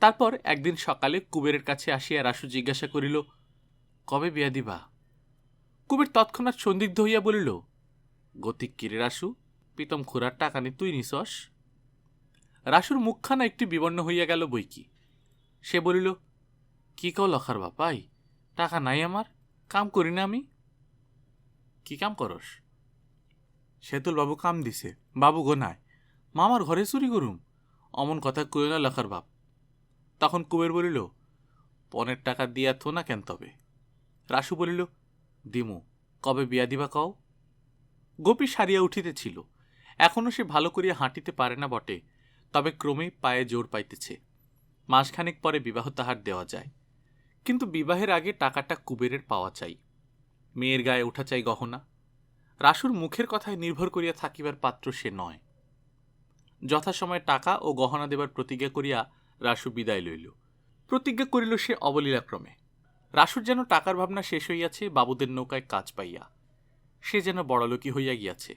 তারপর একদিন সকালে কুবেরের কাছে আসিয়া রাসু জিজ্ঞাসা করিল, কবে বিয়া দিবা? কুবের তৎক্ষণাৎ সন্দিগ্ধ হইয়া বলিল, গতিক কিরে রাসু, প্রীতম খুড়ার টাকা নি তুই নিছস? রাসুর মুখখানা একটু বিবর্ণ হইয়া গেল বই কি। সে বলিল, কি কও লখার বাপাই, টাকা নাই আমার, কাম করি না আমি। কি কাম করস? সেতুল বাবু কাম দিছে, বাবু গোনায়, মামার ঘরে চুরি করুম, অমন কথা কইল না লখার বাপ। তখন কুবের বলিল, পনের টাকা দিয়া থো না কেন তবে? রাসু বলিল, দিমু, কবে বিয়া দিবা কও? গোপী সারিয়া উঠিতেছিল। এখনো সে ভালো করিয়া হাঁটিতে পারে না বটে, তবে ক্রমেই পায়ে জোর পাইতেছে। মাসখানেক পরে বিবাহ তাহার দেওয়া যায়, কিন্তু বিবাহের আগে টাকাটা কুবেরের পাওয়া চাই। মেয়ের গায়ে ওঠা চাই গহনা। রাসুর মুখের কথায় নির্ভর করিয়া থাকিবার পাত্র সে নয়। যথাসময়ে টাকা ও গহনা দেবার প্রতিজ্ঞা করিয়া রাসু বিদায় লইল। প্রতিজ্ঞা করিল সে অবলীলাক্রমে। রাসুর যেন টাকার ভাবনা শেষ হইয়াছে বাবুদের নৌকায় কাজ পাইয়া। সে যেন বড়লোকি হইয়া গিয়াছে।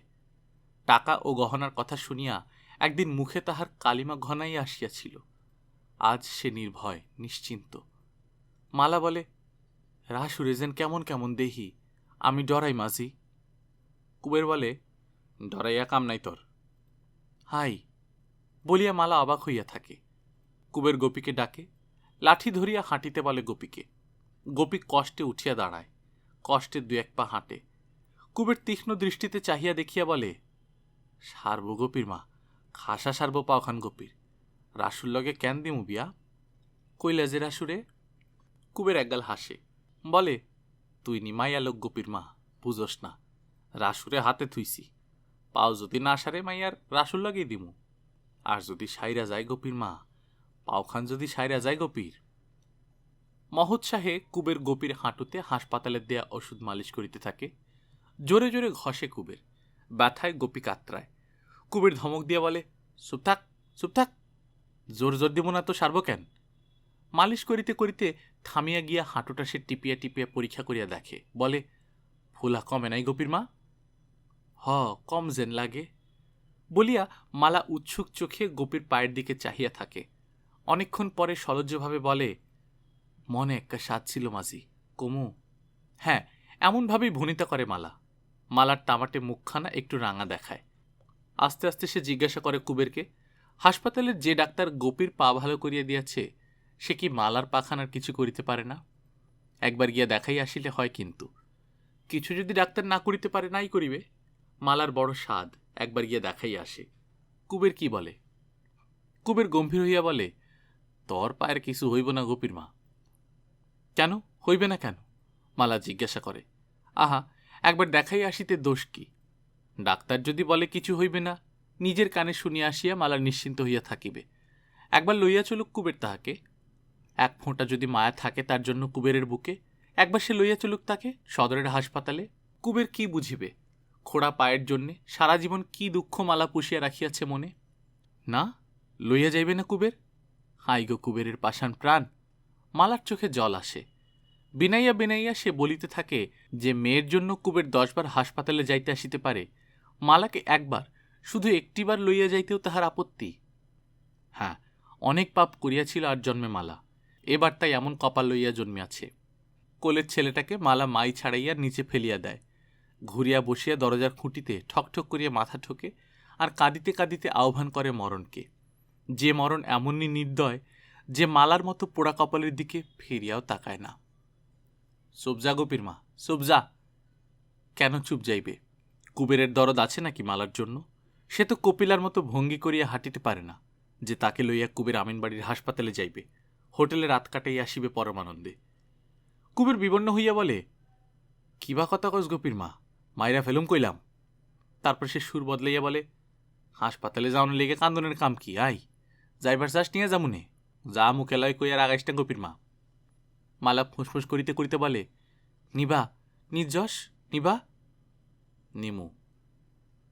টাকা ও গহনার কথা শুনিয়া একদিন মুখে তাহার কালিমা ঘনাইয়া আসিয়াছিল। আজ সে নির্ভয়, নিশ্চিন্ত। মালা বলে, রাসু রেজেন কেমন কেমন দেহি, আমি ডরাই মাঝি। কুবের বলে, ডরাইয়া কাম নাই তোর, হাই বলিয়া মালা অবাক হইয়া থাকে। কুবের গোপীকে ডাকে, লাঠি ধরিয়া হাঁটিতে বলে গোপীকে। গোপী কষ্টে উঠিয়া দাঁড়ায়, কষ্টে দু এক পা হাঁটে। কুবের তীক্ষ্ণ দৃষ্টিতে চাহিয়া দেখিয়া বলে, সারব গোপীর মা, খাসা সারব পাওখান গোপীর। রাসুর লগে কেন দিমু বিয়া? কইলা যে রাসুরে? কুবের একগাল হাসে, বলে, তুই নিমাইয়া লোক গোপীর মা, বুঝোস না। রাসুরে হাতে থুইছি, পাও যদি না সারে মাইয়ার রাসুর লগেই দিমু। আর যদি সাইরা যায় গোপীর মা, পাওখান যদি সাইরা যায় গোপীর। মহোৎসাহে কুবের গোপীর হাঁটুতে হাসপাতালের দেয়া ওষুধ মালিশ করিতে থাকে। জোরে জোরে ঘষে কুবের, ব্যথায় গোপী কাতরায়। কুবের ধমক দিয়া বলে, চুপ থাক, চুপ থাক, জোর জোর দিব না তো সারব কেন? মালিশ করিতে করিতে থামিয়া গিয়া হাঁটুটা সে টিপিয়া টিপিয়া পরীক্ষা করিয়া দেখে, বলে, ফুলা কমে নাই গোপীর মা? হ, কম যেন লাগে বলিয়া মালা উৎসুক চোখে গোপীর পায়ের দিকে চাহিয়া থাকে। অনেকক্ষণ পরে সলজ্জভাবে বলে, মনে একটা স্বাদ ছিল মাঝি, কমু? হ্যাঁ, এমনভাবেই ভনিতা করে মালা। মালার টামাটে মুখখানা একটু রাঙা দেখায়। আস্তে আস্তে সে জিজ্ঞাসা করে কুবেরকে, হাসপাতালের যে ডাক্তার গোপীর পা ভালো করিয়া দিয়াছে, সে কি মালার পাখানার কিছু করিতে পারে না? একবার গিয়া দেখাই আসিলে হয়, কিন্তু কিছু যদি ডাক্তার না করিতে পারে, নাই করিবে। মালার বড় স্বাদ একবার গিয়া দেখাই আসে। কুবের কি বলে? কুবের গম্ভীর হইয়া বলে, তোর পায়ের কিছু হইব না গোপীর মা। কেন হইবে না কেন? মালা জিজ্ঞাসা করে। আহা, একবার দেখাই আসিতে দোষ কি? ডাক্তার যদি বলে কিছু হইবে না, নিজের কানে শুনিয়া আসিয়া মালা নিশ্চিন্ত হইয়া থাকিবে। একবার লইয়া চলুক কুবের তাহাকে। এক ফোঁটা যদি মায়া থাকে তার জন্য কুবেরের বুকে, একবার সে লইয়া চলুক তাকে সদরের হাসপাতালে। কুবের কি বুঝিবে খোড়া পায়ের জন্যে সারা জীবন কি দুঃখ মালা পুষিয়া রাখিয়াছে মনে? না, লইয়া যাইবে না কুবের? হাই গো কুবেরের পাষাণ প্রাণ! মালার চোখে জল আসে। বিনাইয়া বিনাইয়া সে বলিতে থাকে যে মেয়ের জন্য কুবের 10 বার হাসপাতালে যাইতে আসিতে পারে, মালাকে একবার, শুধু একটিবার লইয়া যাইতেও তাহার আপত্তি। হ্যাঁ, অনেক পাপ করিয়াছিল আর জন্মে মালা, এবার তাই এমন কপাল লইয়া জন্মিয়াছে। কোলের ছেলেটাকে মালা মাই ছাড়াইয়া নিচে ফেলিয়া দেয়, ঘুরিয়া বসিয়া দরজার খুঁটিতে ঠকঠক করিয়া মাথা ঠোকে, আর কাঁদিতে কাঁদিতে আহ্বান করে মরণকে। যে মরণ এমনই নির্দয় যে মালার মতো পোড়া কপালের দিকে ফিরিয়াও তাকায় না। চুপ যা গোপীর মা, চুপ যা। কেন চুপ যাইবে? কুবেরের দরদ আছে নাকি মালার জন্য? সে তো কপিলার মতো ভঙ্গি করিয়া হাঁটিতে পারে না যে তাকে লইয়া কুবের আমিনবাড়ির হাসপাতালে যাইবে, হোটেলে রাত কাটাইয়া আসিবে পরমানন্দে। কুবের বিবর্ণ হইয়া বলে, কিবা কথা কস গোপীর মা, মাইরা ফেলুম কইলাম। তারপর সে সুর বদলাইয়া বলে, হাসপাতালে যাওয়ানোর লেগে কান্দনের কাম কি? আই যাইবার চাস নিয়ে যামুনে, যা মুখে লয় কইয়ার আগাইসটা গোপীর মা। মালা ফুসফুস করিতে করিতে বলে, নিবা নির্যশ, নিবা। নিমু।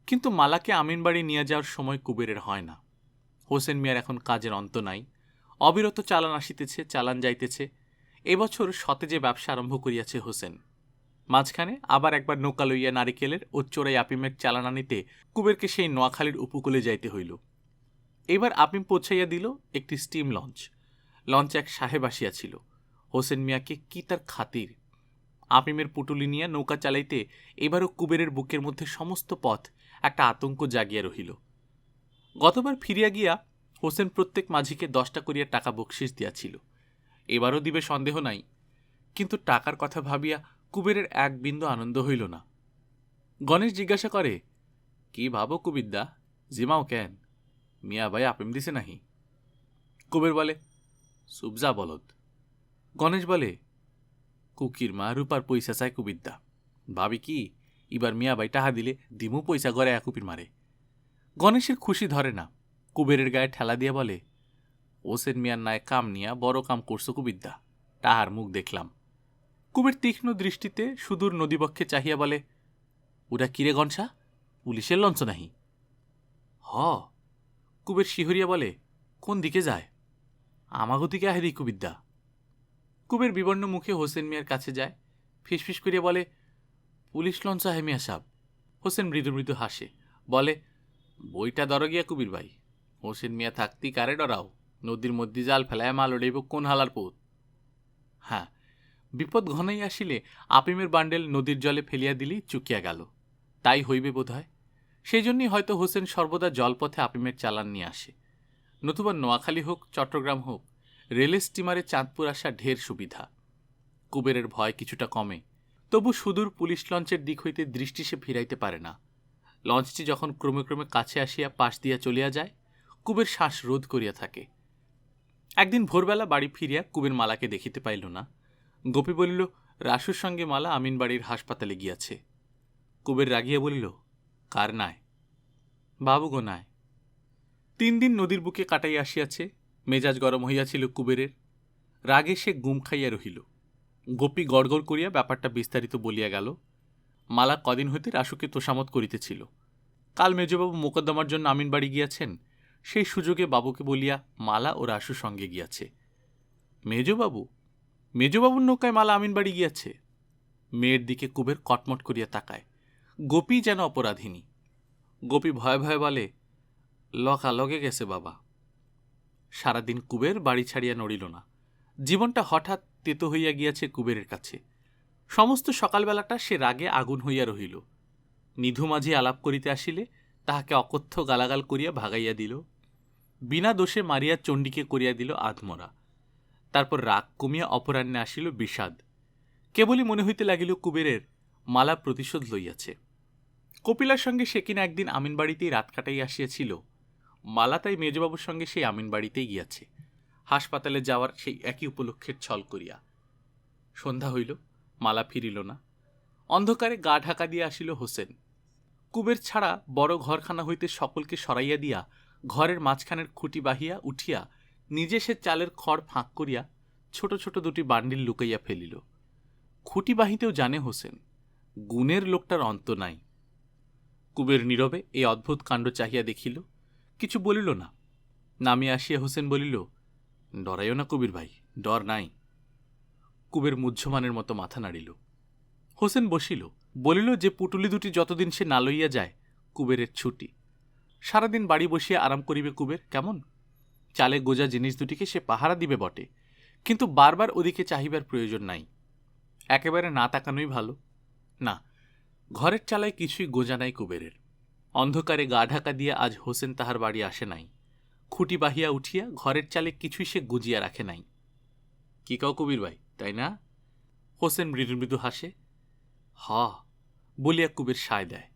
কিন্তু মালাকে আমিনবাড়ি নিয়ে যাওয়ার সময় কুবেরের হয় না। হোসেন মিয়ার এখন কাজের অন্ত নাই, অবিরত চালান আসিতেছে, চালান যাইতেছে। এবছর সতেজে ব্যবসা আরম্ভ করিয়াছে হোসেন। মাঝখানে আবার একবার নৌকা লইয়া নারিকেলের ও চোরাই আপিমের চালান আনিতে কুবেরকে সেই নোয়াখালীর উপকূলে যাইতে হইল। এবার আপিম পৌঁছাইয়া দিল একটি স্টিম লঞ্চ। লঞ্চে এক সাহেব আসিয়াছিল। হোসেন মিয়াকে কি তার খাতির! আপিমের পুটুলি নিয়ে নৌকা চালাইতে এবারও কুবেরের বুকের মধ্যে সমস্ত পথ একটা আতঙ্ক জাগিয়া রহিল। গতবার ফিরিয়া গিয়া হোসেন প্রত্যেক মাঝিকে 10টা করিয়া টাকা বকশিস দিয়াছিল, এবারও দিবে সন্দেহ নাই। কিন্তু টাকার কথা ভাবিয়া কুবেরের এক বিন্দু আনন্দ হইল না। গণেশ জিজ্ঞাসা করে, কি ভাবো কুবিদ্যা, জিমাও কেন? মিয়া ভাই আপিম দিছে নাহি? কুবের বলে, সুবজা বলদ। গণেশ বলে, কুকির মা রূপার পয়সা চাই কুবিদ্যা, ভাবি কি এবার মিয়া ভাই টাহা দিলে দিমু পয়সা গড়ে কুপির মারে। গণেশের খুশি ধরে না, কুবেরের গায়ে ঠেলা দিয়া বলে, ওসেন মিয়ার নায় কাম নিয়া বড় কাম করছো কুবিদ্যা, তাহার মুখ দেখলাম। কুবের তীক্ষ্ণ দৃষ্টিতে সুদূর নদীবক্ষে চাহিয়া বলে, ওটা কিরে গনসা, পুলিশের লঞ্চ নাহি? হ। কুবের শিহরিয়া বলে, কোন দিকে যায়? আমাগতিকে আহে দিই কুবিদ্যা। কুবের বিবর্ণ মুখে হোসেন মিয়ার কাছে যায়, ফিসফিস করিয়া বলে, পুলিশ লঞ্চ আহে মিয়া সাব। হোসেন মৃদু মৃদু হাসে, বলে, বইটা দর গিয়া কুবির ভাই, হোসেন মিয়া থাকতি কারে ডরাও, নদীর মধ্যে জাল ফেলায় মাল ওড়াইব কোন হালার পোত। হ্যাঁ, বিপদ ঘনাই আসিলে আপিমের বান্ডেল নদীর জলে ফেলিয়া দিলেই চুকিয়া গেল, তাই হইবে বোধ হয়। সেই জন্যই হয়তো হোসেন সর্বদা জলপথে আপিমের চালান নিয়ে আসে, নতুবা নোয়াখালী হোক চট্টগ্রাম হোক, রেলের স্টিমারে চাঁদপুর আসা ঢের সুবিধা। কুবেরের ভয় কিছুটা কমে, তবু সুদূর পুলিশ লঞ্চের দিক হইতে দৃষ্টি সে ফিরাইতে পারে না। লঞ্চটি যখন ক্রমে ক্রমে কাছে আসিয়া পাশ দিয়া চলিয়া যায়, কুবের শ্বাস রোধ করিয়া থাকে। একদিন ভোরবেলা বাড়ি ফিরিয়া কুবের মালাকে দেখিতে পাইল না। গোপী বলিল, রাসুর সঙ্গে মালা আমিনবাড়ির হাসপাতালে গিয়াছে। কুবের রাগিয়া বলিল, কার নাই? বাবুগো নাই। 3 দিন নদীর বুকে কাটাইয়া আসিয়াছে, মেজাজ গরম হইয়াছিল কুবেরের। রাগে সে গুম খাইয়া রহিল। গোপী গড়গড় করিয়া ব্যাপারটা বিস্তারিত বলিয়া গেল। মালা কদিন হইতে রাসুকে তোষামত করিতেছিল। কাল মেজবাবু মোকদ্দমার জন্য আমিনবাড়ি গিয়াছেন, সেই সুযোগে বাবুকে বলিয়া মালা ও রাসু সঙ্গে গিয়াছে। মেজবাবুর নৌকায় মালা আমিনবাড়ি গিয়াছে? মেয়ের দিকে কুবের কটমট করিয়া তাকায়। গোপী যেন অপরাধিনী। গোপী ভয়ে ভয়ে বলে, লকা লগে গেছে বাবা। সারাদিন কুবের বাড়ি ছাড়িয়া নড়িল না। জীবনটা হঠাৎ তেতো হইয়া গিয়াছে কুবেরের কাছে। সমস্ত সকালবেলাটা সে রাগে আগুন হইয়া রহিল। নিধু মাঝি আলাপ করিতে আসিলে তাহাকে অকথ্য গালাগাল করিয়া ভাগাইয়া দিল। বিনা দোষে মারিয়া চণ্ডীকে করিয়া দিল আধমরা। তারপর রাগ কমিয়া অপরাহ্নে আসিল বিষাদ। কেবলই মনে হইতে লাগিল কুবেরের মালা প্রতিশোধ লইয়াছে। কপিলার সঙ্গে সে কিনা একদিন আমিনবাড়িতেই রাত কাটাই আসিয়াছিল, মালা তাই মেজবাবুর সঙ্গে সেই আমিনবাড়িতেই গিয়াছে, হাসপাতালে যাওয়ার সেই একই উপলক্ষের ছল করিয়া। সন্ধ্যা হইল, মালা ফিরিল না। অন্ধকারে গা ঢাকা দিয়া আসিল হোসেন। কুবের ছাড়া বড় ঘরখানা হইতে সকলকে সরাইয়া দিয়া ঘরের মাঝখানের খুঁটি বাহিয়া উঠিয়া নিজে সে চালের খড় ফাঁক করিয়া ছোট ছোট 2টি বান্ডিল লুকাইয়া ফেলিল। খুঁটি বাহিতেও জানে হোসেন, গুণের লোকটার অন্ত নাই। কুবের নীরবে এই অদ্ভুত কাণ্ড চাহিয়া দেখিল, কিছু বলিল না। নামিয়া আসিয়া হোসেন বলিল, ডরাইও না কবির ভাই, ডর নাই। কুবের মুহ্যমানের মতো মাথা নাড়িল। হোসেন বসিল, বলিল যে পুটুলি 2টি যতদিন সে না লইয়া যায়, কুবেরের ছুটি। সারাদিন বাড়ি বসিয়া আরাম করিবে কুবের, কেমন? চালে গোজা জিনিস 2টিকে সে পাহারা দিবে বটে, কিন্তু বারবার ওদিকে চাহিবার প্রয়োজন নাই। একেবারে না তাকানোই ভালো। না, ঘরের চালায় কিছুই গোজা নাই কুবেরের। অন্ধকারে গা ঢাকা দিয়ে আজ হোসেন তাহার বাড়ি আসে নাই। খুঁটি বাহিয়া উঠিয়া ঘরের চালে কিছুই সে গুজিয়া রাখে নাই। কি কাও কবির ভাই, তাই না? হোসেন মৃদু মৃদু হাসে। হ বলিয়া কুবের সায় দেয়।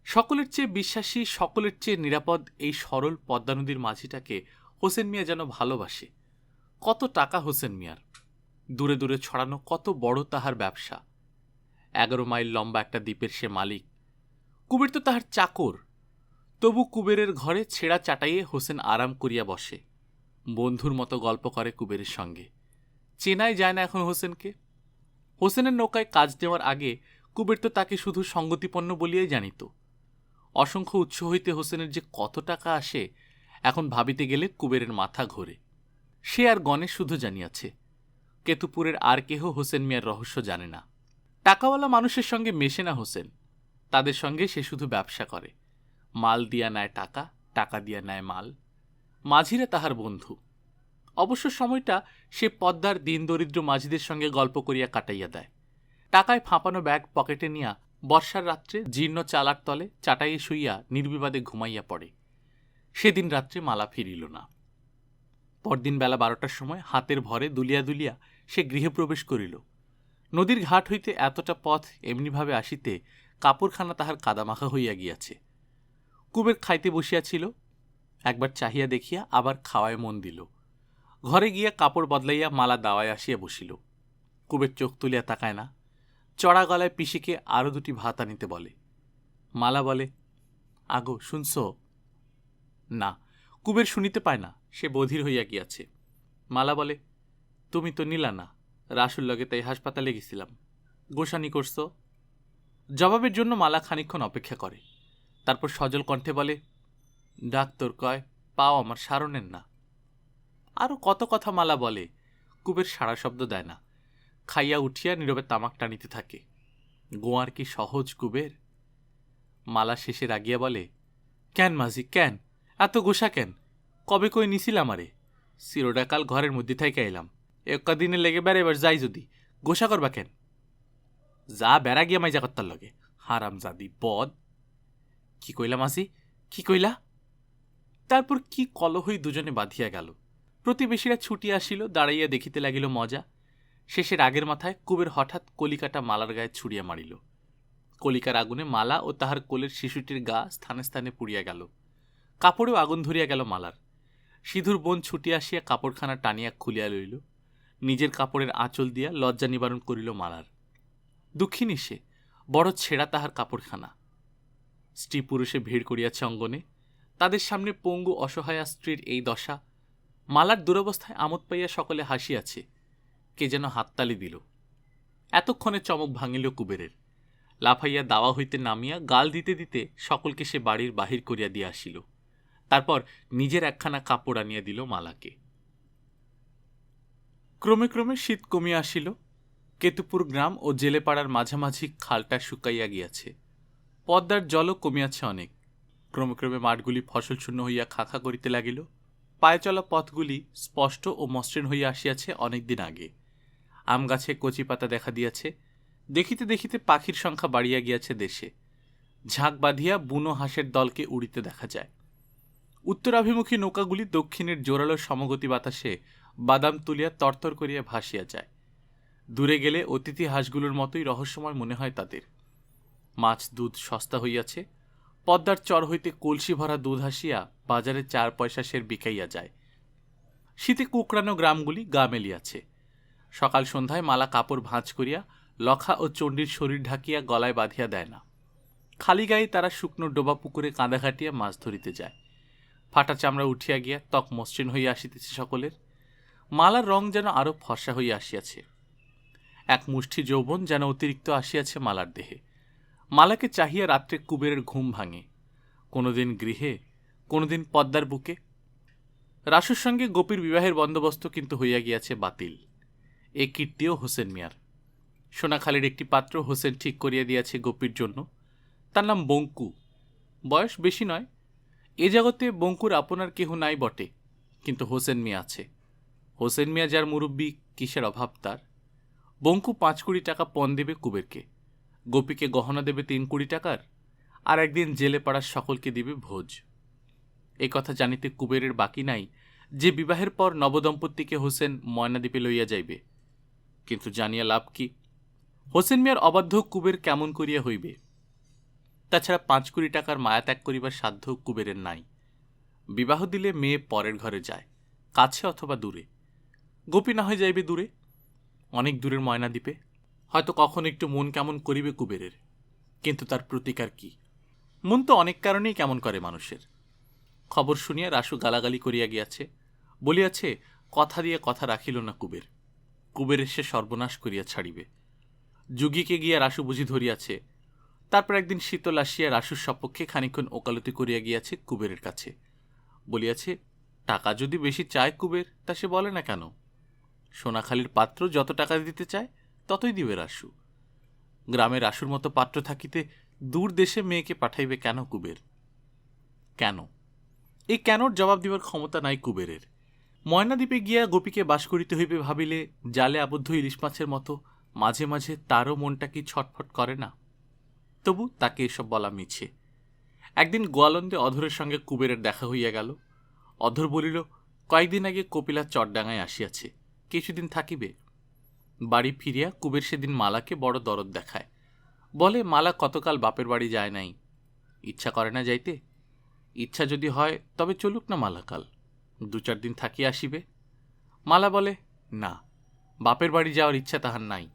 সকলের চেয়ে বিশ্বাসী, সকলের চেয়ে নিরাপদ এই সরল পদ্মা নদীর মাঝিটাকে হোসেন মিয়া যেন ভালোবাসে। কত টাকা হোসেন মিয়ার! দূরে দূরে ছড়ানো কত বড় তাহার ব্যবসা। 11 মাইল লম্বা একটা দ্বীপের সে মালিক। কুবের তো তাহার চাকর। তবু কুবেরের ঘরে ছেঁড়া চাটাইয়ে হোসেন আরাম করিয়া বসে, বন্ধুর মতো গল্প করে কুবেরের সঙ্গে। চেনাই যায় না এখন হোসেনকে। হোসেনের নৌকায় কাজ দেওয়ার আগে কুবের তো তাকে শুধু সঙ্গতিপন্ন বলিয়াই জানিত। অসংখ্য উৎস হইতে হোসেনের যে কত টাকা আসে, এখন ভাবিতে গেলে কুবেরের মাথা ঘোরে। সে আর গণেশ শুধু জানিয়াছে, কেতুপুরের আর কেহ হোসেন মিয়ার রহস্য জানে না। টাকাওয়ালা মানুষের সঙ্গে মেশে না হোসেন, তাদের সঙ্গে সে শুধু ব্যবসা করে। মাল দিয়া নেয় টাকা, টাকা দিয়া নেয় মাল। মাঝিরা তাহার বন্ধু। অবসর সময়টা সে পদ্মার দিন দরিদ্র মাঝিদের সঙ্গে গল্প করিয়া কাটাইয়া দেয়। টাকায় ফাঁপানো ব্যাগ পকেটে নিয়া বর্ষার রাত্রে জীর্ণ চালার তলে চাটাইয়ে শুইয়া নির্বিবাদে ঘুমাইয়া পড়ে। সেদিন রাত্রে মালা ফিরিল না। পরদিন বেলা 12টার সময় হাতের ভরে দুলিয়া দুলিয়া সে গৃহে প্রবেশ করিল। নদীর ঘাট হইতে এতটা পথ এমনিভাবে আসিতে কাপড়খানা তাহার কাদামাখা হইয়া গিয়াছে। কুবের খাইতে বসিয়াছিল, একবার চাহিয়া দেখিয়া আবার খাওয়ায় মন দিল। ঘরে গিয়া কাপড় বদলাইয়া মালা দাওয়ায় আসিয়া বসিল। কুবের চোখ তুলিয়া তাকায় না। চড়া গলায় পিসিকে আরো 2টি ভাত আনিতে বলে। মালা বলে, আগো শুনছ? না, কুবের শুনিতে পায় না, সে বধির হইয়া গিয়াছে। মালা বলে, তুমি তো নিলা না, রাসুর লগে তাই হাসপাতালে গেছিলাম, গোসানি করছ। জবাবের জন্য মালা খানিকক্ষণ অপেক্ষা করে, তারপর সজল কণ্ঠে বলে, ডাক্তার কয় পাও আমার সারণের না। আরও কত কথা মালা বলে। কুবের সারা শব্দ দেয় না, খাইয়া উঠিয়া নীরবে তামাক টানিতে থাকে। গোয়ার কি সহজ কুবের! মালা শেষে রাগিয়া বলে, কেন মাঝি কেন এত গোসা কেন? কবে কই নিছিল আমারে? চিরডাকাল ঘরের মধ্যে থাইকা এলাম, একটা দিনে লেগে বেড়ে এবার যাই, যদি গোসা করবা কেন? যা বেড়া গিয়া মাইজা কর্তার লগে, হারাম জাদি বদ। কি কইলা মাসি, কি কইলা? তারপর কি কলহই দুজনে বাঁধিয়া গেল। প্রতিবেশীরা ছুটিয়া আসিল, দাঁড়াইয়া দেখিতে লাগিল মজা। শেষে রাগের মাথায় কুবের হঠাৎ কলিকাটা মালার গায়ে ছুড়িয়া মারিল। কলিকার আগুনে মালা ও তাহার কোলের শিশুটির গা স্থানে স্থানে পুড়িয়া গেল। কাপড়েও আগুন ধরিয়া গেল মালার। সিধুর বোন ছুটিয়া আসিয়া কাপড়খানা টানিয়া খুলিয়া লইল। নিজের কাপড়ের আঁচল দিয়া লজ্জা নিবারণ করিল মালার। দুঃখিনী সে, বড় ছেঁড়া তাহার কাপড়খানা। স্ত্রী পুরুষে ভিড় করিয়াছে অঙ্গনে। তাদের সামনে পঙ্গু অসহায়া স্ত্রীর এই দশা। মালার দুরবস্থায় আমোদ পাইয়া সকলে হাসিয়াছে। কে যেন হাততালি দিল। এতক্ষণে চমক ভাঙিল কুবেরের। লাফাইয়া দাওয়া হইতে নামিয়া গাল দিতে দিতে সকলকে সে বাড়ির বাহির করিয়া দিয়া আসিল। তারপর নিজের একখানা কাপড় আনিয়া দিল মালাকে। ক্রমে ক্রমে শীত কমিয়া আসিল। কেতুপুর গ্রাম ও জেলেপাড়ার মাঝামাঝি খালটা শুকাইয়া গিয়াছে। পদ্মার জলও কমিয়াছে অনেক। ক্রমে ক্রমে মাঠগুলি ফসলশূন্য হইয়া খাখা করিতে লাগিল। পায়ে চলা পথগুলি স্পষ্ট ও মসৃণ হইয়া আসিয়াছে অনেকদিন আগে। আম গাছে কচি পাতা দেখা দিয়াছে। দেখিতে দেখিতে পাখির সংখ্যা বাড়িয়া গিয়াছে দেশে। ঝাঁক বাঁধিয়া বুনো হাঁসের দলকে উড়িতে দেখা যায়। উত্তরাভিমুখী নৌকাগুলি দক্ষিণের জোরালো সমগতি বাতাসে বাদাম তুলিয়া তরতর করিয়া ভাসিয়া যায়। দূরে গেলে অতিথি হাঁসগুলোর মতোই রহস্যময় মনে হয় তাদের। মাছ দুধ সস্তা হইয়াছে। পদ্মার চর হইতে কলসি ভরা দুধ আসিয়া বাজারে 4 পয়সা সের বিকাইয়া যায়। শীতে কুকড়ানো গ্রামগুলি গা মেলিয়াছে। সকাল সন্ধ্যায় মালা কাপড় ভাঁজ করিয়া লখা ও চণ্ডীর শরীর ঢাকিয়া গলায় বাঁধিয়া দেয় না। খালি গায়ে তারা শুকনো ডোবা পুকুরে কাঁদা ঘাটিয়া মাছ ধরিতে যায়। ফাটা চামড়া উঠিয়া গিয়া ত্বক মসৃণ হইয়া আসিতেছে সকলের। মালার রং যেন আরো ফর্সা হইয়া আসিয়াছে। এক মুষ্টি যৌবন যেন অতিরিক্ত আসিয়াছে মালার দেহে। মালাকে চাহিয়া রাত্রে কুবেরের ঘুম ভাঙে। কোনোদিন গৃহে, কোনোদিন পদ্মার বুকে। রাসুর সঙ্গে গোপীর বিবাহের বন্দোবস্ত কিন্তু হইয়া গিয়াছে বাতিল। এ কীর্তিও হোসেন মিয়ার। সোনাখালীর একটি পাত্র হোসেন ঠিক করিয়া দিয়াছে গোপীর জন্য। তার নাম বঙ্কু। বয়স বেশি নয়। এ জগতে বঙ্কুর আপনার কেহ নাই বটে, কিন্তু হোসেন মিয়া আছে। হোসেন মিয়া যার মুরব্বী, কিসের অভাব তার। বঙ্কু 5 কোটি টাকা পণ দেবে কুবেরকে। গোপীকে গহনা দেবে 3 কোটি টাকার। আর একদিন জেলে পাড়ার সকলকে দিবে ভোজ। এ কথা জানিতে কুবেরের বাকি নাই যে বিবাহের পর নবদম্পতিকে হোসেন ময়নাদ্বীপে লইয়া যাইবে। কিন্তু জানিয়া লাভ কি? হোসেন মিয়ার অবাধ্য কুবের কেমন করিয়া হইবে? তাছাড়া 5 কোটি টাকার মায়া ত্যাগ করিবার সাধ্য কুবেরের নাই। বিবাহ দিলে মেয়ে পরের ঘরে যায়, কাছে অথবা দূরে। গোপী না হয়ে যাইবে দূরে, অনেক দূরের ময়নাদ্বীপে। হয়তো কখন একটু মন কেমন করিবে কুবেরের, কিন্তু তার প্রতিকার কি? মন তো অনেক কারণেই কেমন করে মানুষের। খবর শুনিয়া রাসু গালাগালি করিয়া গিয়াছে। বলিয়াছে কথা দিয়ে কথা রাখিল না কুবের। কুবেরের সে সর্বনাশ করিয়া ছাড়িবে। যুগীকে গিয়া রাসু বুঝি ধরিয়াছে। তারপর একদিন শীতল আসিয়া রাসুর সপক্ষে খানিক্ষণ ওকালতি করিয়া গিয়াছে কুবেরের কাছে। বলিয়াছে টাকা যদি বেশি চায় কুবের, তা সে বলে না কেন? সোনাখালীর পাত্র যত টাকা দিতে চায় ততই দিবে রাসু। গ্রামে রাসুর মতো পাত্র থাকিতে দূর দেশে মেয়েকে পাঠাইবে কেন কুবের? কেন? এই কেনর জবাব দিবার ক্ষমতা নাই কুবেরের। ময়নাদ্বীপে গিয়া গোপীকে বাস করিতে হইবে ভাবিলে জালে আবদ্ধ ইলিশ মাছের মতো মাঝে মাঝে তারও মনটা কি ছটফট করে না? তবু তাকে এসব বলা মিছে। একদিন গোয়ালন্দে অধরের সঙ্গে কুবেরের দেখা হইয়া গেল। অধর বলিল, কয়েকদিন আগে কপিলা চরডাঙ্গায় আসিয়াছে, কিছুদিন থাকিবে। বাড়ি ফিরিয়া কুবের সেদিন মালাকে বড় দরদ দেখায়। বলে মালা কতকাল বাপের বাড়ি যায় নাই, ইচ্ছা করে না যাইতে। ইচ্ছা যদি হয় তবে চলুক না মালাকাল, 2-4 দিন থাকিয়া আসিবে। মালা বলে, না, বাপের বাড়ি যাওয়ার ইচ্ছা তাহার নাই।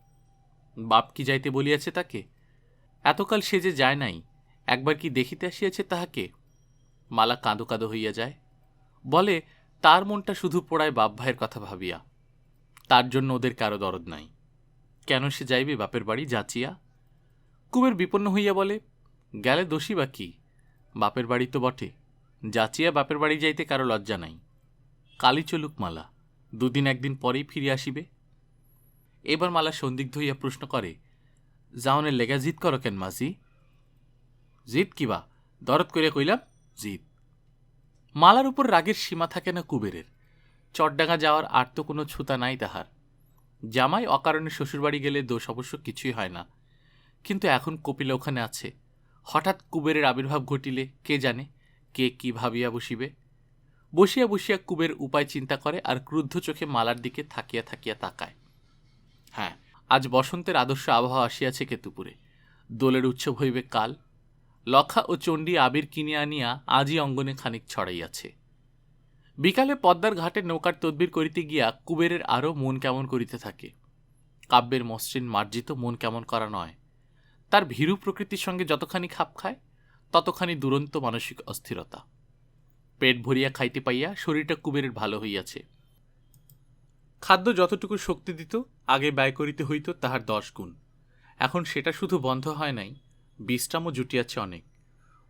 বাপ কি যাইতে বলিয়াছে তাকে? এতকাল সে যে যায় নাই, একবার কি দেখিতে আসিয়াছে তাহাকে? মালা কাঁদো কাঁদো হইয়া যায়। বলে তার মনটা শুধু পোড়ায় বাপ ভাইয়ের কথা ভাবিয়া। তার জন্য ওদের কারো দরদ নাই। কেন সে যাইবে বাপের বাড়ি যাচিয়া? কুবের বিপন্ন হইয়া বলে, গেলে দোষী বা কি? বাপের বাড়ি তো বটে, যাচিয়া বাপের বাড়ি যাইতে কারো লজ্জা নাই। কালই চলুক মালা, 2 দিন 1 দিন পরেই ফিরে আসিবে। এবার মালা সন্দিগ্ধ হইয়া প্রশ্ন করে, যাওনের লেগা জিদ করো কেন মাঝি? জিদ কিবা, দরদ করিয়া কইলাম জিদ। মালার উপর রাগের সীমা থাকে না কুবেরের। চরডাঙ্গা যাওয়ার আর তো কোনো ছুতা নাই তাহার। জামাই অকারণে শ্বশুরবাড়ি গেলে দোষ অবশ্য কিছুই হয় না, কিন্তু এখন কপিলা ওখানে আছে, হঠাৎ কুবেরের আবির্ভাব ঘটিলে কে জানে কে কি ভাবিয়া বসিবে। বসিয়া বসিয়া কুবের উপায় চিন্তা করে আর ক্রুদ্ধ চোখে মালার দিকে থাকিয়া থাকিয়া তাকায়। হ্যাঁ, আজ বসন্তের আদর্শ আবহাওয়া আসিয়াছে কেতুপুরে। দোলের উৎসব হইবে কাল। লক্ষা ও চণ্ডী আবির কিনিয়া আনিয়া আজই অঙ্গনে খানিক ছড়াইয়াছে। বিকালে পদ্মার ঘাটে নৌকার তদবির করিতে গিয়া কুবেরের আরও মন কেমন করিতে থাকে। কাব্যের মসৃণ মার্জিত মন কেমন করা নয়, তার ভীরু প্রকৃতির সঙ্গে যতখানি খাপ খায় ততখানি দুরন্ত মানসিক অস্থিরতা। পেট ভরিয়া খাইতে পাইয়া শরীরটা কুবেরের ভালো হইয়াছে। খাদ্য যতটুকু শক্তি দিত আগে ব্যয় করিতে হইত তাহার 10 গুণ। এখন সেটা শুধু বন্ধ হয় নাই, বিশ্রামও জুটিয়াছে অনেক।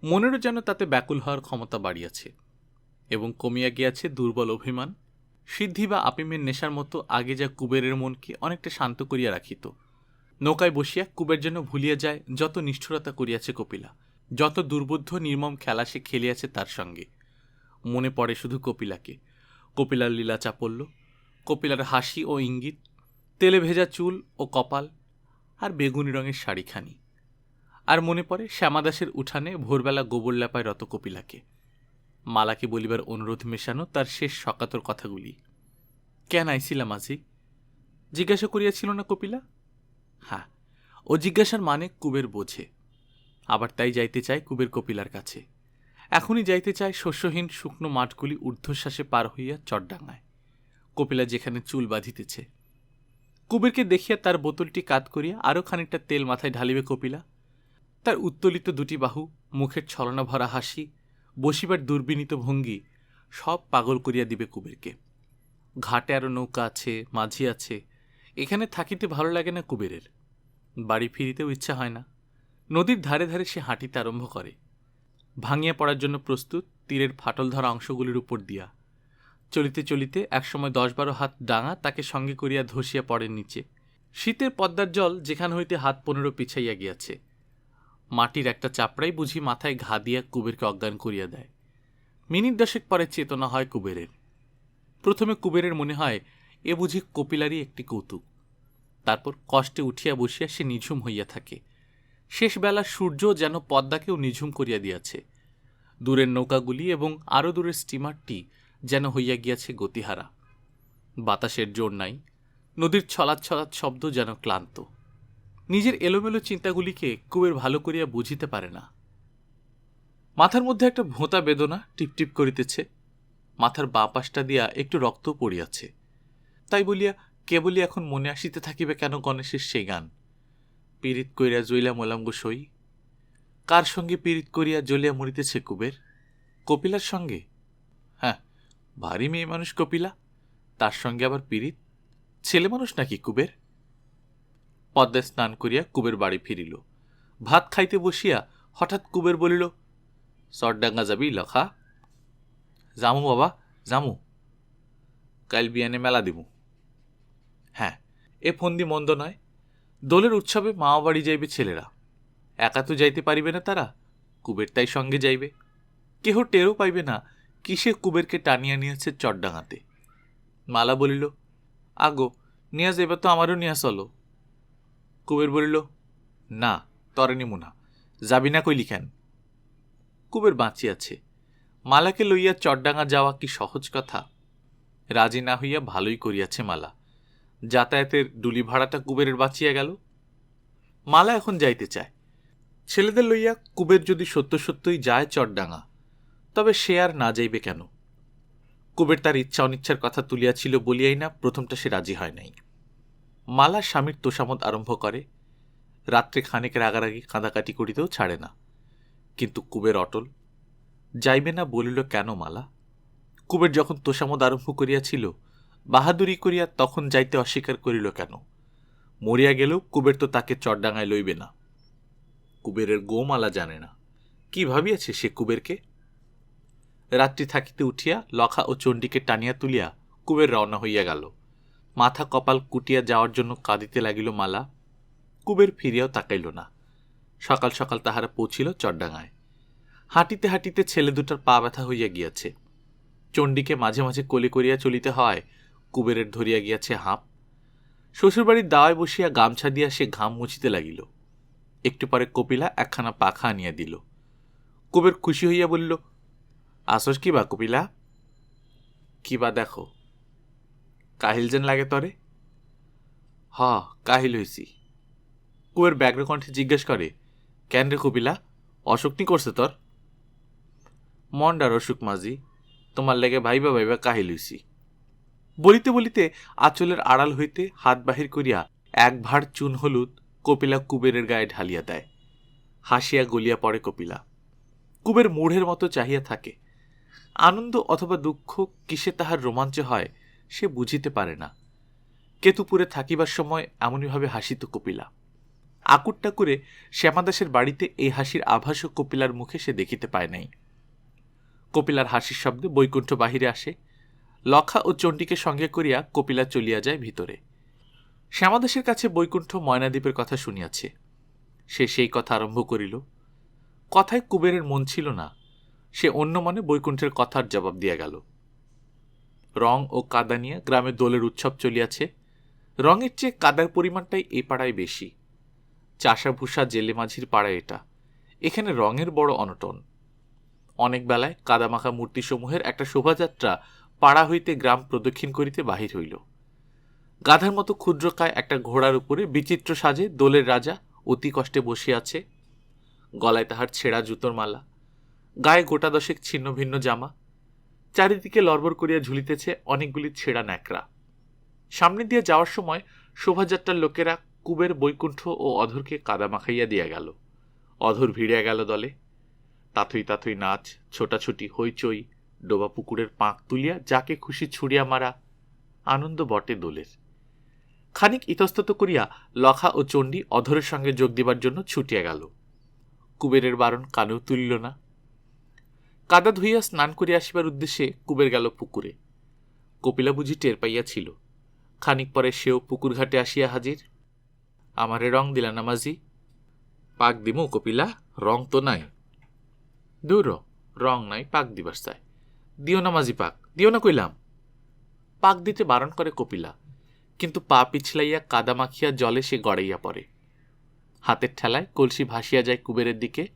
মনেরও যেন তাতে ব্যাকুল হওয়ার ক্ষমতা বাড়িয়াছে এবং কমিয়া গিয়াছে দুর্বল অভিমান। সিদ্ধি বা আপিমের নেশার মতো আগে যা কুবেরের মনকে অনেকটা শান্ত করিয়া রাখিত। নৌকায় বসিয়া কুবের যেন ভুলিয়া যায় যত নিষ্ঠুরতা করিয়াছে কপিলা, যত দুর্বোধ্য নির্মম খেলা সে খেলিয়াছে তার সঙ্গে। মনে পড়ে শুধু কপিলাকে, কপিলার লীলা চাপল্য, কপিলার হাসি ও ইঙ্গিত, তেলে ভেজা চুল ও কপাল, আর বেগুনি রঙের শাড়িখানি। আর মনে পড়ে শ্যামাদাসের উঠানে ভোরবেলা গোবর ল্যাপায় রত কপিলাকে, মালাকে বলিবার অনুরোধ মেশানো তার শেষ সকাতর কথাগুলি। কেন আইছিলাম আজি জিজ্ঞাসা করিয়াছিল না কপিলা? হ্যাঁ, ও জিজ্ঞাসার মানে কুবের বোঝে। আবার তাই যাইতে চায় কুবের কপিলার কাছে। এখনই যাইতে চায় শস্যহীন শুকনো মাঠগুলি ঊর্ধ্বশ্বাসে পার হইয়া চটডাঙ্গায়, কপিলা যেখানে চুল বাঁধিতেছে। কুবেরকে দেখিয়া তার বোতলটি কাত করিয়া আরও খানিকটা তেল মাথায় ঢালিবে কপিলা। তার উত্তোলিত দুটি বাহু, মুখের ছলনা ভরা হাসি, বসিবার দুর্বিনীত ভঙ্গি সব পাগল করিয়া দিবে কুবেরকে। ঘাটে আরও নৌকা আছে, মাঝি আছে, এখানে থাকিতে ভালো লাগে না কুবেরের। বাড়ি ফিরিতেও ইচ্ছা হয় না। নদীর ধারে ধারে সে হাঁটিতে আরম্ভ করে, ভাঙিয়া পড়ার জন্য প্রস্তুত তীরের ফাটল ধরা অংশগুলির উপর দিয়া। চলিতে চলিতে একসময় 10-12 হাত ডাঙা তাকে সঙ্গে করিয়া ধসিয়া পড়ে নিচে। শীতের পদ্মার জল যেখান হইতে হাত 15 পিছাইয়া গিয়াছে। মাটির একটা চাপড়াই বুঝি মাথায় ঘা দিয়া কুবেরকে অজ্ঞান করিয়া দেয়। মিনিট 10 পরে চেতনা হয় কুবেরের। প্রথমে কুবেরের মনে হয় এ বুঝি কপিলারই একটি কৌতুক। তারপর কষ্টে উঠিয়া বসিয়া সে নিঝুম হইয়া থাকে। শেষবেলা সূর্য যেন পদ্মাকেও নিঝুম করিয়া দিয়াছে। দূরের নৌকাগুলি এবং আরও দূরের স্টিমারটি যেন হইয়া গিয়াছে গতিহারা। বাতাসের জোর নাই, নদীর ছলাৎ ছলাৎ শব্দ যেন ক্লান্ত। নিজের এলোমেলো চিন্তাগুলিকে কুবের ভালো করিয়া বুঝিতে পারে না। মাথার মধ্যে একটা ভোঁতা বেদনা টিপটিপ করিতেছে। মাথার বাঁ পাশটা দিয়া একটু রক্ত পড়িয়াছে। তাই বলিয়া কেবলই এখন মনে আসিতে থাকিবে কেন গণেশের সেই গান, পীড়িত করিয়া জইলা মোলাঙ্গ সই। কার সঙ্গে পীড়িত করিয়া জ্বলিয়া মরিতেছে কুবের? কপিলার সঙ্গে? হ্যাঁ, ভারী মেয়ে মানুষ কপিলা, তার সঙ্গে আবার পীড়িত? ছেলে মানুষ নাকি কুবের? পদ্মায় স্নান করিয়া কুবের বাড়ি ফিরিল। ভাত খাইতে বসিয়া হঠাৎ কুবের বলিল, চটডাঙ্গা যাবি লখা? জামু বাবা, জামু। কাল বিয়ানে মেলা দিমু। হ্যাঁ, এ ফন্দি মন্দ নয়। দোলের উৎসবে মামা বাড়ি যাইবে ছেলেরা, একা তো যাইতে পারিবে না তারা, কুবের তাই সঙ্গে যাইবে। কেহ টেরও পাইবে না কিসে কুবেরকে টানিয়া নিয়েছে চটডাঙ্গাতে। মালা বলিল, আগো নিয়া যাইবা তো আমারও নিয়া চলো। কুবের বলিল, না, তরে নিমু না, যাবি না কইলি কেন? কুবের বাঁচিয়াছে। মালাকে লইয়া চটডাঙ্গা যাওয়া কি সহজ কথা? রাজি না হইয়া ভালোই করিয়াছে মালা। যাতায়াতের ডুলি ভাড়াটা কুবেরের বাঁচিয়া গেল। মালা এখন যাইতে চায়। ছেলেদের লইয়া কুবের যদি সত্য সত্যই যায় চটডাঙ্গা, তবে সে আর না যাইবে কেন? কুবের তার ইচ্ছা অনিচ্ছার কথা তুলিয়াছিল বলিয়াই না প্রথমটা সে রাজি হয় নাই। মালা স্বামীর তোষামত আরম্ভ করে, রাত্রে খানিক রাগারাগি কাঁদাকাটি করিতেও ছাড়ে না। কিন্তু কুবের অটল। যাইবে না বলিল কেন মালা? কুবের যখন তোষামত আরম্ভ করিয়াছিল, বাহাদুরি করিয়া তখন যাইতে অস্বীকার করিল কেন? মরিয়া গেলেও কুবের তো তাকে চটডাঙ্গায় লইবে না। কুবেরের গোমালা জানে না কি ভাবিয়াছে সে কুবেরকে। রাত্রি থাকিতে উঠিয়া লখা ও চণ্ডীকে টানিয়া তুলিয়া কুবের রওনা হইয়া গেল। মাথা কপাল কুটিয়া যাওয়ার জন্য কাঁদিতে লাগিল মালা। কুবের ফিরিয়াও তাকাইল না। সকাল সকাল তাহারা পৌঁছিল চটডাঙ্গায়। হাঁটিতে হাঁটিতে ছেলে দুটার পা ব্যথা হইয়া গিয়াছে। চণ্ডীকে মাঝে মাঝে কোলে করিয়া চলিতে হয়, কুবেরের ধরিয়া গিয়াছে হাঁপ। শ্বশুরবাড়ির দাওয়ায় বসিয়া গামছা দিয়া সে ঘাম মুছিতে লাগিল। একটু পরে কপিলা একখানা পাখা আনিয়া দিল। কুবের খুশি হইয়া বলিল, আসস কি বা কপিলা? কি বা দেখো, কাহিল যেন লাগে তরে? হ, কাহিল হইছি। কুবের ব্যগ্র কণ্ঠে জিজ্ঞেস করে, কেন রে কপিলা, অসুখ নি করছে তোর? মন্ডার অসুখ মাঝি, তোমার লেগে ভাইবা ভাইবা কাহিল হইছি। বলিতে বলিতে আঁচলের আড়াল হইতে হাত বাহির করিয়া এক ভাঁড় চুন হলুদ কপিলা কুবেরের গায়ে ঢালিয়া দেয়। হাসিয়া গলিয়া পড়ে কপিলা। কুবের মূঢ়ের মতো চাহিয়া থাকে। আনন্দ অথবা দুঃখ কিসে তাহার রোমাঞ্চ হয় সে বুঝিতে পারে না। কেতুপুরে থাকিবার সময় এমনইভাবে হাসিত কপিলা। আকুটটা করে শ্যামাদাসের বাড়িতে এই হাসির আভাসও কপিলার মুখে সে দেখিতে পায় নাই। কপিলার হাসির শব্দে বৈকুণ্ঠ বাহিরে আসে। লক্ষা ও চণ্ডীকে সঙ্গে করিয়া কপিলা চলিয়া যায় ভিতরে। শ্যামাদাসের কাছে বৈকুণ্ঠ ময়নাদ্বীপের কথা শুনিয়াছে। সে সেই কথা আরম্ভ করিল। কথায় কুবেরের মন ছিল না। সে অন্য মনে বৈকুণ্ঠের কথার জবাব দিয়া গেল। রং ও কাদা নিয়ে গ্রামে দোলের উৎসব চলিয়াছে। রঙের চেয়ে কাদার পরিমাণটাই এই পাড়ায় বেশি। চাষাভূষা জেলে মাঝির পাড়া এটা। এখানে রঙের বড় অনটন। অনেক বেলায় কাদামাখা মূর্তিসমূহের একটা শোভাযাত্রা পাড়া হইতে গ্রাম প্রদক্ষিণ করিতে বাহির হইল। গাধার মতো ক্ষুদ্রকায় একটা ঘোড়ার উপরে বিচিত্র সাজে দোলের রাজা অতি কষ্টে বসিয়াছে। গলায় তাহার ছেঁড়া জুতোর মালা, গায়ে গোটা দশেক ছিন্ন ভিন্ন জামা। চারিদিকে লড়বড় করিয়া ঝুলিতেছে অনেকগুলি ছেঁড়া ন্যাকড়া। সামনে দিয়ে যাওয়ার সময় শোভাযাত্রার লোকেরা কুবের, বৈকুণ্ঠ ও অধরকে কাদা মাখাইয়া দিয়া গেল। অধর ভিড়িয়া গেল দলে। তাথই তাথই নাচ, ছোটাছুটি, হইচই, ডোবা পুকুরের পাঁক তুলিয়া যাকে খুশি ছুড়িয়া মারা, আনন্দ বটে দোলের। খানিক ইতস্তত করিয়া লখা ও চণ্ডী অধরের সঙ্গে যোগ দিবার জন্য ছুটিয়া গেল। কুবেরের বারণ কানেও তুলিল না। কাদা ধুইয়া স্নান করিয়া আসিবার উদ্দেশ্যে কুবের গেল পুকুরে। কপিলা বুঝি টের পাইয়াছিল। খানিক পরে সেও পুকুর ঘাটে আসিয়া হাজির। আমারে রং দিলা না মাঝি? পাক দিমু কপিলা, রং তো নাই। দূর, রং নাই, পাক দিবার চাই। দিও না মাঝি, পাক দিও না কইলাম। পাক দিতে বারণ করে কপিলা, কিন্তু পা পিছলাইয়া কাদা মাখিয়া জলে সে গড়াইয়া পড়ে। হাতের ঠেলায় কলসি ভাসিয়া যায় কুবেরের দিকে।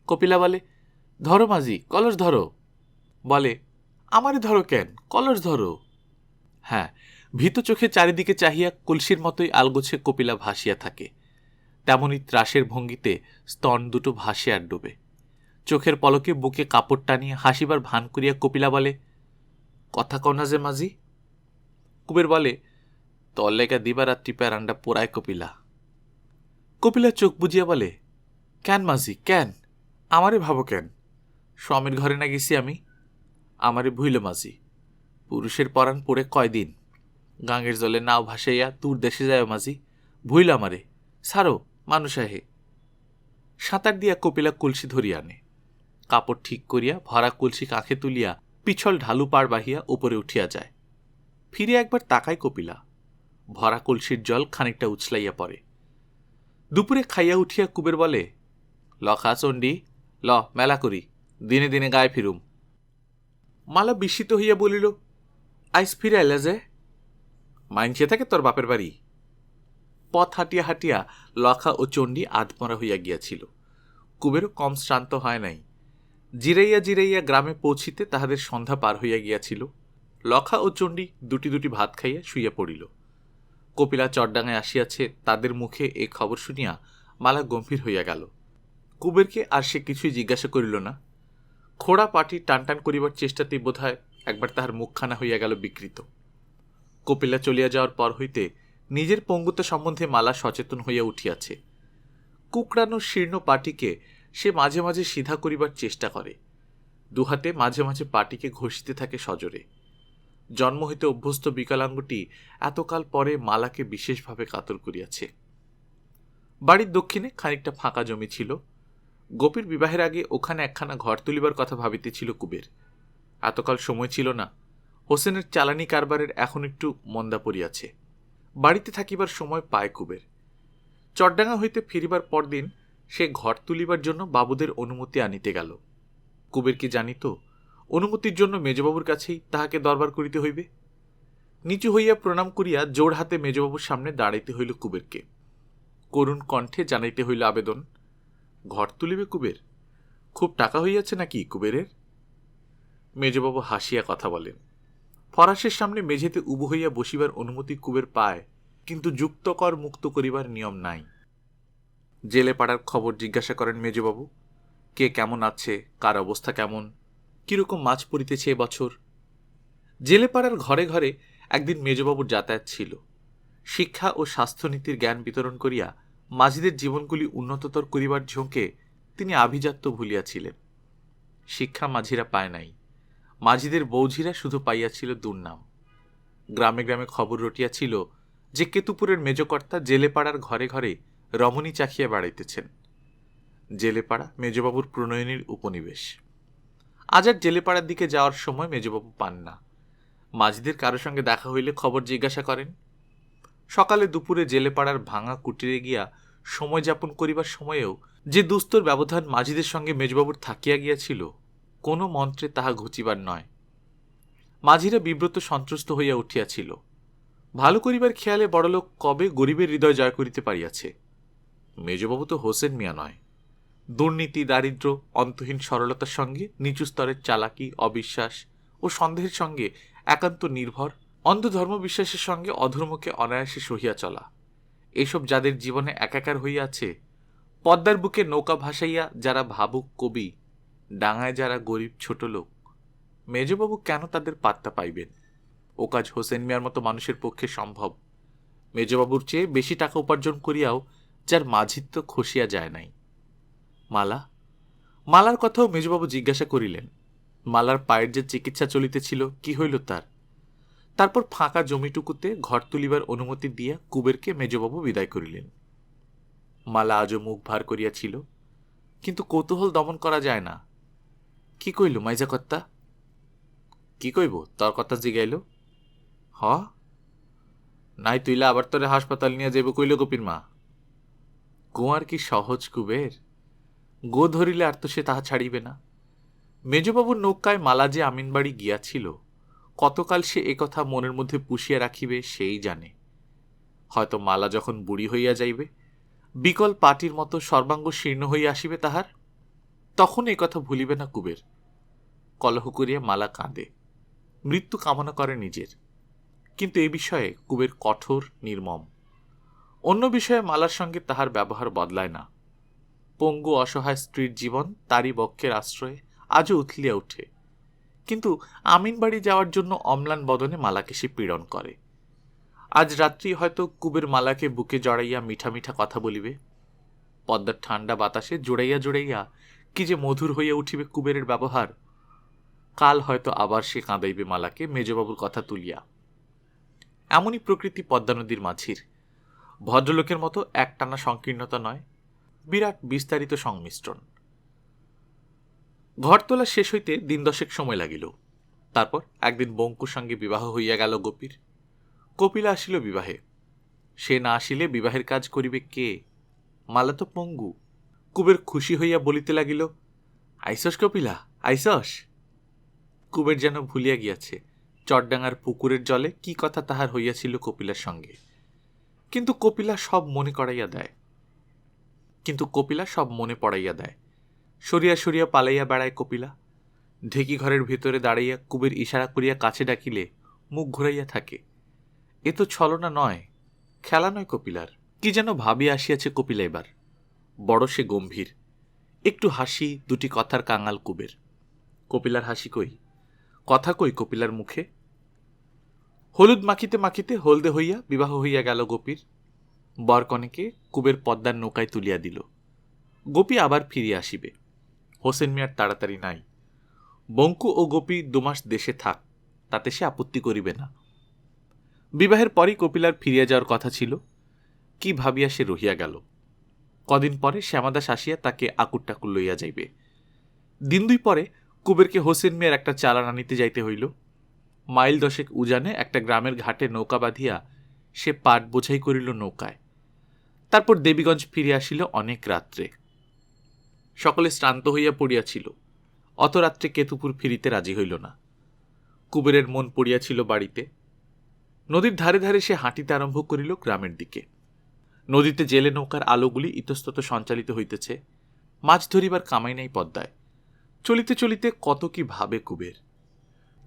কপিলা বলে, ধরো মাঝি, কলস ধরো। বলে, আমারে ধরো কেন, কলস ধরো। হ্যাঁ, ভীত চোখে চারিদিকে চাহিয়া কলসির মতোই আলগোছে কপিলা ভাসিয়া থাকে। তেমনি ত্রাসের ভঙ্গিতে স্তন দুটো ভাসে আর ডোবে। চোখের পলকে বুকে কাপড় টানিয়ে হাসিবার ভান করিয়া কপিলা বলে, কথা কনা যে মাঝি? কুবের বলে, তর লেগা দিবারাত্রি প্যারান্ডা পোড়ায় কপিলা। কপিলা চোখ বুঝিয়া বলে, কেন মাঝি, কেন? আমারে ভাবো কেন? স্বামীর ঘরে না গেছি আমি? আমারে ভুইল মাঝি, পুরুষের পরাণ পড়ে কয়দিন। গাঙের জলে নাও ভাসাইয়া দূর দেশে যায় মাঝি, ভুইল আমারে, সারো মানুষ আহে। সাঁতার দিয়া কপিলা কলসি ধরিয়া আনে। কাপড় ঠিক করিয়া ভরা কলসি কাঁখে তুলিয়া পিছল ঢালু পাড় বাহিয়া উপরে উঠিয়া যায়। ফিরে একবার তাকায় কপিলা। ভরা কলসির জল খানিকটা উছলাইয়া পড়ে। দুপুরে খাইয়া উঠিয়া কুবের বলে, লখা চণ্ডী, ল মেলা করি, দিনে দিনে গায়ে ফিরুম। মালা বিস্মিত হইয়া বলিল, আইস ফিরে আইলা যে? মাইনছে থাকে তোর বাপের বাড়ি। পথ হাঁটিয়া হাঁটিয়া লখা ও চণ্ডী আধমরা হইয়া গিয়াছিল। কুবেরও কম শ্রান্ত হয় নাই। জিরাইয়া জিরাইয়া গ্রামে পৌঁছিতে তাহাদের সন্ধ্যা পার হইয়া গিয়াছিল। লখা ও চণ্ডী দুটি দুটি ভাত খাইয়া শুইয়া পড়িল। কপিলা চরডাঙ্গায় আসিয়াছে তাদের মুখে এ খবর শুনিয়া মালা গম্ভীর হইয়া গেল। কুবেরকে আর সে কিছুই জিজ্ঞাসা করিল না। খোড়া পাটি টানটান করিবার চেষ্টাতেই বোধহয় একবার তাহার মুখখানা হইয়া গেল বিকৃত। কপিলা চলিয়া যাওয়ার পর হইতে নিজের পঙ্গুতা সম্বন্ধে মালা সচেতন হইয়া উঠিয়াছে। কুকড়ানো শীর্ণ পাটিকে সে মাঝে মাঝে সিধা করিবার চেষ্টা করে। দুহাতে মাঝে মাঝে পাটিকে ঘষিতে থাকে সজোরে। জন্ম হইতে অভ্যস্ত বিকলাঙ্গটি এতকাল পরে মালাকে বিশেষভাবে কাতর করিয়াছে। বাড়ির দক্ষিণে খানিকটা ফাঁকা জমি ছিল। গোপীর বিবাহের আগে ওখানে একখানা ঘর তুলিবার কথা ভাবিতেছিল কুবের। এতকাল সময় ছিল না। হোসেনের চালানি কারবারের এখন একটু মন্দা পড়িয়াছে। বাড়িতে থাকিবার সময় পায় কুবের। চরডাঙ্গা হইতে ফিরিবার পরদিন সে ঘর তুলিবার জন্য বাবুদের অনুমতি আনিতে গেল। কুবের কি জানিত অনুমতির জন্য মেজবাবুর কাছেই তাহাকে দরবার করিতে হইবে? নিচু হইয়া প্রণাম করিয়া জোড় হাতে মেজবাবুর সামনে দাঁড়াইতে হইল কুবেরকে। করুণ কণ্ঠে জানাইতে হইল আবেদন। ঘর তুলিবে কুবের? খুব টাকা হইয়াছে নাকি কুবেরের? মেজবাবু হাসিয়া কথা বলেন। ফরাসের সামনে মেঝেতে উবু হইয়া বসিবার অনুমতি কুবের পায়, কিন্তু যুক্ত কর মুক্ত করিবার নিয়ম নাই। জেলে পাড়ার খবর জিজ্ঞাসা করেন মেজবাবু। কে কেমন আছে, কার অবস্থা কেমন, কিরকম মাছ পড়িতেছে এবছর। জেলে পাড়ার ঘরে ঘরে একদিন মেজবাবুর যাতায়াত ছিল। শিক্ষা ও স্বাস্থ্যনীতির জ্ঞান বিতরণ করিয়া মাঝিদের জীবনগুলি উন্নততর করিবার ঝোঁকে তিনি আভিজাত্য ভুলিয়াছিলেন। শিক্ষা মাঝিরা পায় নাই, মাঝিদের বৌঝিরা শুধু পাইয়াছিল দুর্নাম। গ্রামে গ্রামে খবর রটিয়াছিল যে কেতুপুরের মেজকর্তা জেলেপাড়ার ঘরে ঘরে রমণী চাখিয়া বেড়াইতেছেন। জেলেপাড়া মেজবাবুর প্রণয়নীর উপনিবেশ। আজ আর জেলেপাড়ার দিকে যাওয়ার সময় মেজবাবু পান না। মাঝিদের কারো সঙ্গে দেখা হইলে খবর জিজ্ঞাসা করেন। সকালে দুপুরে জেলেপাড়ার ভাঙা কুটিরে গিয়া সময় যাপন করিবার সময়েও যে দুস্তর ব্যবধান মাঝিদের সঙ্গে মেজবাবুর থাকিয়া গিয়াছিল, কোনো মন্ত্রে তাহা ঘুচিবার নয়। মাঝিরা বিব্রত সন্ত্রস্ত হইয়া উঠিয়াছিল। ভালো করিবার খেয়ালে বড়লোক কবে গরিবের হৃদয় জয় করিতে পারিয়াছে। মেজবাবু তো হোসেন মিয়া নয়। দুর্নীতি, দারিদ্র, অন্তহীন সরলতার সঙ্গে নিচু স্তরের চালাকি, অবিশ্বাস ও সন্দেহের সঙ্গে একান্ত নির্ভর, অন্ধ ধর্মবিশ্বাসের সঙ্গে অধর্মকে অনায়াসে সহিয়া চলা, এইসব যাদের জীবনে একাকার হইয়াছে, পদ্মার বুকে নৌকা ভাসাইয়া যারা ভাবুক কবি, ডাঙায় যারা গরিব ছোট লোক, মেজবাবু কেন তাদের পাত্তা পাইবেন? ও কাজ হোসেন মিয়ার মতো মানুষের পক্ষে সম্ভব। মেজবাবুর চেয়ে বেশি টাকা উপার্জন করিয়াও যার মাঝিত্ব খসিয়া যায় নাই। মালার কথাও মেজবাবু জিজ্ঞাসা করিলেন। মালার পায়ের যে চিকিৎসা চলিতেছিল, কি হইল তার? তারপর ফাঁকা জমিটুকুতে ঘর তুলিবার অনুমতি দিয়া কুবেরকে মেজবাবু বিদায় করিলেন। মালা আজও মুখ ভার করিয়াছিল, কিন্তু কৌতূহল দমন করা যায় না। কি কইল মাইজা কর্তা? কি কইব, তোর কথা জিগাইল। হ, নাই তুইলা আবার তোরে হাসপাতাল নিয়ে যাইব কইল গোপীর মা। গোয়ার কি সহজ কুবের? গো ধরিলে আর তো সে তাহা ছাড়িবে না। মেজবাবুর নৌকায় মালা যে আমিনবাড়ি গিয়াছিল, কতকাল সে একথা মনের মধ্যে পুষিয়া রাখিবে সেই জানে। হয়তো মালা যখন বুড়ি হইয়া যাইবে, বিকল পাটির মতো সর্বাঙ্গ শীর্ণ হইয়া আসিবে তাহার, তখন এই কথা ভুলিবে না কুবের। কলহ করিয়া মালা কাঁদে, মৃত্যু কামনা করে নিজের। কিন্তু এ বিষয়ে কুবের কঠোর, নির্মম। অন্য বিষয়ে মালার সঙ্গে তাহার ব্যবহার বদলায় না। পঙ্গু অসহায় স্ত্রীর জীবন তারই বক্ষের আশ্রয়ে আজও উথলিয়া উঠে, কিন্তু আমিনবাড়ি যাওয়ার জন্য অম্লান বদনে মালাকে সে পীড়ন করে। আজ রাত্রি হয়তো কুবের মালাকে বুকে জড়াইয়া মিঠা মিঠা কথা বলিবে। পদ্মার ঠান্ডা বাতাসে জোড়াইয়া জোড়াইয়া কি যে মধুর হইয়া উঠিবে কুবেরের ব্যবহার। কাল হয়তো আবার সে কাঁদাইবে মালাকে মেজবাবুর কথা তুলিয়া। এমনই প্রকৃতি পদ্মা নদীর মাঝির। ভদ্রলোকের মতো একটানা সংকীর্ণতা নয়, বিরাট বিস্তারিত সংমিশ্রণ। ঘর তোলা শেষ হইতে দিন 10 সময় লাগিল। তারপর একদিন বঙ্কুর সঙ্গে বিবাহ হইয়া গেল গোপীর। কপিলা আসিল বিবাহে। সে না আসিলে বিবাহের কাজ করিবে কে? মালা তো পঙ্গু। কুবের খুশি হইয়া বলিতে লাগিল, আইসস কপিলা, আইসস। কুবের যেন ভুলিয়া গিয়াছে চরডাঙ্গার পুকুরের জলে কি কথা তাহার হইয়াছিল কপিলার সঙ্গে। কিন্তু কপিলা সব মনে পড়াইয়া দেয়। সরিয়া সরিয়া পালাইয়া বেড়ায় কপিলা। ঢেকি ঘরের ভিতরে দাঁড়াইয়া কুবের ইশারা করিয়া কাছে ডাকিলে মুখ ঘুরাইয়া থাকে। এ তো ছলনা নয়, খেলা নয় কপিলার। কি যেন ভাবিয়া আসিয়াছে কপিলা এবার। বড় সে গম্ভীর। একটু হাসি, দুটি কথার কাঙাল কুবের। কপিলার হাসি কই, কথা কই কপিলার মুখে? হলুদ মাখিতে মাখিতে হলদে হইয়া বিবাহ হইয়া গেল গোপীর। বরকনেকে কুবের পদ্মার নৌকায় তুলিয়া দিল। গোপী আবার ফিরিয়া আসিবে। হোসেন মিয়ার তাড়াতাড়ি নাই। বঙ্কু ও গোপী 2 মাস দেশে থাক, তাতে সে আপত্তি করিবে না। বিবাহের পরই কপিলার ফিরিয়া যাওয়ার কথা ছিল। কি ভাবিয়া সে রহিয়া গেল। কদিন পরে শ্যামাদাস আসিয়া তাকে আকুর টাকুর লইয়া যাইবে। দিন 2 পরে কুবেরকে হোসেন মিয়ার একটা চালান আনিতে যাইতে হইল। মাইল 10 উজানে একটা গ্রামের ঘাটে নৌকা বাঁধিয়া সে পাট বোঝাই করিল নৌকায়। তারপর দেবীগঞ্জ ফিরিয়া আসিল অনেক রাত্রে। সকলে শ্রান্ত হইয়া পড়িয়াছিল। অত রাত্রে কেতুপুর ফিরিতে রাজি হইল না। কুবেরের মন পড়িয়াছিল বাড়িতে। নদীর ধারে ধারে সে হাঁটিতে আরম্ভ করিল গ্রামের দিকে। নদীতে জেলে নৌকার আলোগুলি ইতস্তত সঞ্চালিত হইতেছে। মাছ ধরিবার কামাই নাই পদ্মায়। চলিতে চলিতে কত কি ভাবে কুবের।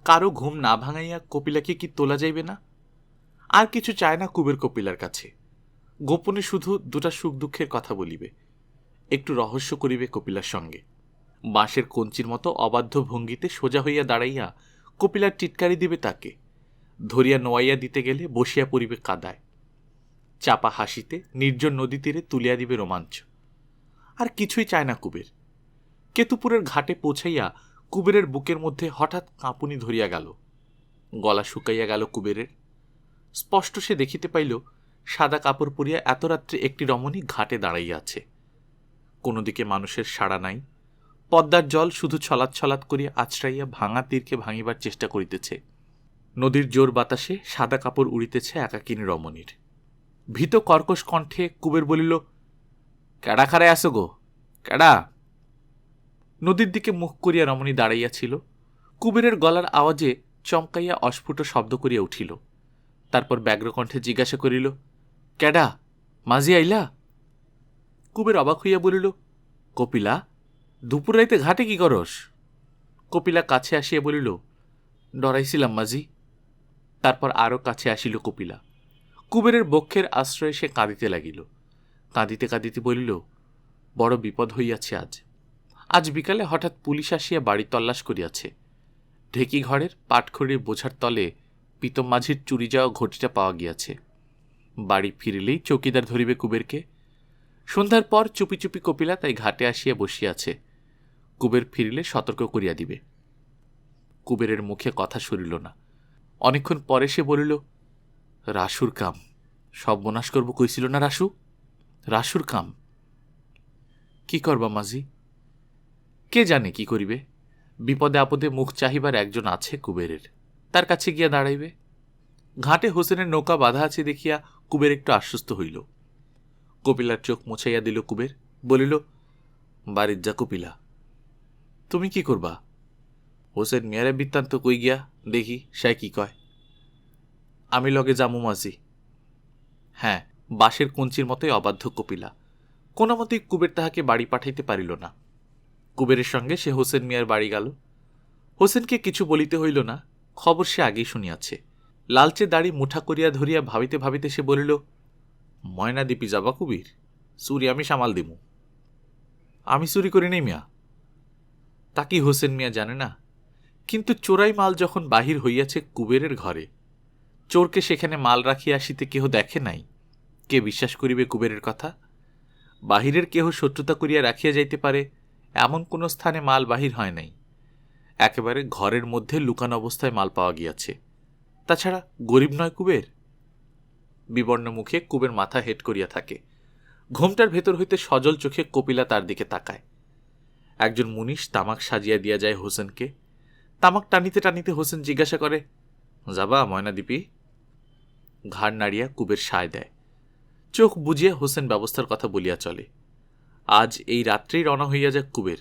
কারো ঘুম না ভাঙাইয়া কপিলাকে কি তোলা যাইবে না? আর কিছু চায় না কুবের কপিলার কাছে। গোপনে শুধু দুটা সুখ দুঃখের কথা বলিবে, একটু রহস্য করিবে কপিলার সঙ্গে। বাঁশের কঞ্চির মতো অবাধ্য ভঙ্গিতে সোজা হইয়া দাঁড়াইয়া কপিলার টিটকারি দিবে তাকে। ধরিয়া নোয়াইয়া দিতে গেলে বসিয়া পড়িবে কাদায়। চাপা হাসিতে নির্জন নদী তীরে তুলিয়া দিবে রোমাঞ্চ। আর কিছুই চায় না কুবের। কেতুপুরের ঘাটে পৌঁছাইয়া কুবেরের বুকের মধ্যে হঠাৎ কাঁপুনি ধরিয়া গেল। গলা শুকাইয়া গেল কুবেরের। স্পষ্ট সে দেখিতে পাইল সাদা কাপড় পরিয়া এত রাত্রে একটি রমণী ঘাটে দাঁড়াইয়া আছে। কোনো দিকে মানুষের সাড়া নাই। পদ্মার জল শুধু ছলাৎ ছলাৎ করিয়া আছড়াইয়া ভাঙা তীরকে ভাঙিবার চেষ্টা করিতেছে। নদীর জোর বাতাসে সাদা কাপড় উড়িতেছে একাকিনী রমণীর। ভীত কর্কশ কণ্ঠে কুবের বলিল, ক্যাডা খারায় আসো গো, ক্যাডা? নদীর দিকে মুখ করিয়া রমণী দাঁড়াইয়াছিল। কুবেরের গলার আওয়াজে চমকাইয়া অস্ফুট শব্দ করিয়া উঠিল। তারপর ব্যগ্রকণ্ঠে জিজ্ঞাসা করিল, ক্যাডা, মাঝি আইলা? কুবের অবাক হইয়া বলিল, কপিলা, দুপুর রাইতে ঘাটে কি করস? কপিলা কাছে আসিয়া বলিল, ডরাইছিলাম মাঝি। তারপর আরও কাছে আসিল কপিলা। কুবেরের বক্ষের আশ্রয়ে সে কাঁদিতে লাগিল। কাঁদিতে কাঁদিতে বলিল, বড় বিপদ হইয়াছে আজ। আজ বিকালে হঠাৎ পুলিশ আসিয়া বাড়ি তল্লাশ করিয়াছে। ঢেকি ঘরের পাটখড়ির বোঝার তলে পিতম মাঝির চুরি যাওয়া ঘটিটা পাওয়া গিয়াছে। বাড়ি ফিরিলেই চৌকিদার ধরিবে কুবেরকে। সন্ধ্যার পর চুপি চুপি কপিলা তাই ঘাটে আসিয়া বসিয়াছে। কুবের ফিরিলে সতর্ক করিয়া দিবে। কুবেরের মুখে কথা সরিল না। অনেকক্ষণ পরে সে বলিল, রাসুর কাম। সর্বনাশ করব কইছিল না রাসু? রাসুর কাম। কি করবা মাঝি? কে জানে কি করিবে। বিপদে আপদে মুখ চাহিবার একজন আছে কুবেরের, তার কাছে গিয়া দাঁড়াইবে। ঘাটে হোসেনের নৌকা বাঁধা আছে দেখিয়া কুবের একটু আশ্বস্ত হইল। কপিলার চোখ মুছাইয়া দিল কুবের, বলিল, বাড়ির যা কপিলা। তুমি কি করবা? হোসেন মিয়ারে বৃত্তান্ত কই গিয়া দেখি সে কি কয়। আমি লগে জামু মাঝি। হ্যাঁ, বাঁশের কঞ্চির মতোই অবাধ্য কপিলা। কোনো মতেই কুবের তাহাকে বাড়ি পাঠাইতে পারিল না। কুবেরের সঙ্গে সে হোসেন মিয়ার বাড়ি গেল। হোসেনকে কিছু বলিতে হইল না, খবর সে আগেই শুনিয়াছে। লালচে দাড়ি মুঠা করিয়া ধরিয়া ভাবিতে ভাবিতে সে বলিল, ময়না দিপি যাবা কুবির? চুরি আমি সামাল দিমু। আমি চুরি করি নেই মিয়া। তা কি হোসেন মিয়া জানে না? কিন্তু চোরাই মাল যখন বাহির হইয়াছে কুবেরের ঘরে, চোরকে সেখানে মাল রাখিয়া আসিতে কেহ দেখে নাই। কে বিশ্বাস করিবে কুবেরের কথা? বাহিরের কেহ শত্রুতা করিয়া রাখিয়া যাইতে পারে এমন কোন স্থানে মাল বাহির হয় নাই। একেবারে ঘরের মধ্যে লুকানো অবস্থায় মাল পাওয়া গিয়াছে। তাছাড়া গরিব নয় কুবের। বিবর্ণ মুখে কুবের মাথা হেট করিয়া থাকে। ঘোমটার ভেতর হইতে সজল চোখে কপিলা তার দিকে তাকায়। একজন মুনিশ তামাক সাজিয়া দিয়া যায় হোসেনকে। তামাক টানিতে টানিতে হোসেন জিজ্ঞাসা করে, যাবা ময়নাদ্বীপী? ঘাড় নাড়িয়া কুবের সায় দেয়। চোখ বুঝিয়া হোসেন ব্যবস্থার কথা বলিয়া চলে। আজ এই রাত্রেই রওনা হইয়া যাক কুবের।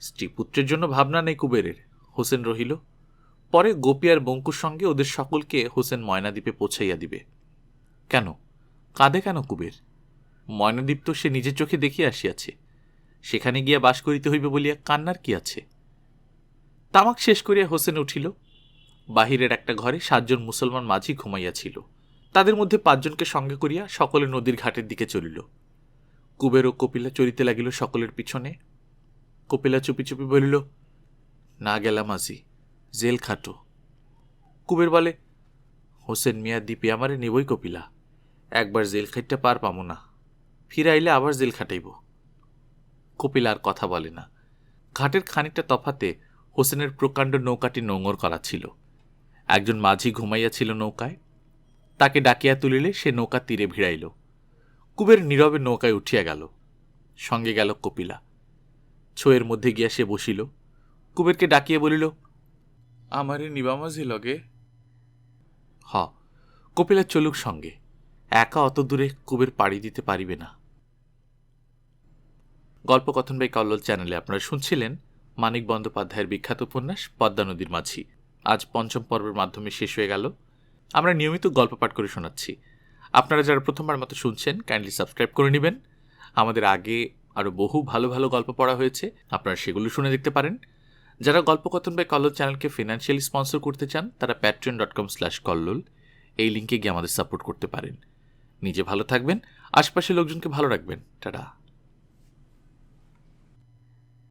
স্ত্রীপুত্রের জন্য ভাবনা নেই কুবেরের। হোসেন রহিল। পরে গোপী আর বঙ্কুর সঙ্গে ওদের সকলকে হোসেন ময়নাদ্বীপে পৌঁছাইয়া দিবে। কেন কাঁদে কেন কুবের? ময়নাদ্বীপ তো সে নিজের চোখে দেখিয়া আসিয়াছে। সেখানে গিয়া বাস করিতে হইবে বলিয়া কান্নার কি আছে? তামাক শেষ করিয়া হোসেন উঠিল। বাহিরের একটা ঘরে 7 জন মুসলমান মাঝি ঘুমাইয়াছিল। তাদের মধ্যে 5 জনকে সঙ্গে করিয়া সকলে নদীর ঘাটের দিকে চলিল। কুবের ও কপিলা চলিতে লাগিল সকলের পিছনে। কপিলা চুপি চুপি বলিল, না গেলাম মাঝি, জেল খাটো। কুবের বলে, হোসেন মিয়া দ্বীপে আমারে নেবই কপিলা। একবার জেল খাইতে পার পামো না, ফিরে আইলে আবার জেল খাটাইব। কপিলা আর কথা বলে না। ঘাটের খানিকটা তফাতে হোসেনের প্রকাণ্ড নৌকাটি নোঙর করা ছিল। একজন মাঝি ঘুমাইয়াছিল নৌকায়। তাকে ডাকিয়া তুলিলে সে নৌকা তীরে ভিড়াইল। কুবের নীরবে নৌকায় উঠিয়া গেল। সঙ্গে গেল কপিলা। ছোয়ের মধ্যে গিয়া সে বসিল। কুবেরকে ডাকিয়া বলিল, আমারে নিবা মাঝি লগে? হ, কপিলা চলুক সঙ্গে। একা অত দূরে কুবের পাড়ি দিতে পারিবে না। গল্পকথন বাই কল্লোল চ্যানেলে আপনারা শুনছিলেন মানিক বন্দ্যোপাধ্যায়ের বিখ্যাত উপন্যাস পদ্মা নদীর মাঝি। আজ 5ম পর্বের মাধ্যমে শেষ হয়ে গেল। আমরা নিয়মিত গল্প পাঠ করে শোনাচ্ছি। আপনারা যারা প্রথমবার মতো শুনছেন কাইন্ডলি সাবস্ক্রাইব করে নেবেন। আমাদের আগে আরও বহু ভালো ভালো গল্প পড়া হয়েছে, আপনারা সেগুলো শুনে দেখতে পারেন। যারা গল্পকথন বাই কল্লোল চ্যানেলকে ফিনান্সিয়ালি স্পন্সর করতে চান তারা patreon.com/কল্লোল এই লিঙ্কে গিয়ে আমাদের সাপোর্ট করতে পারেন। নিজে ভালো থাকবেন, আশপাশের লোকজনকে ভালো রাখবেন। টাটা।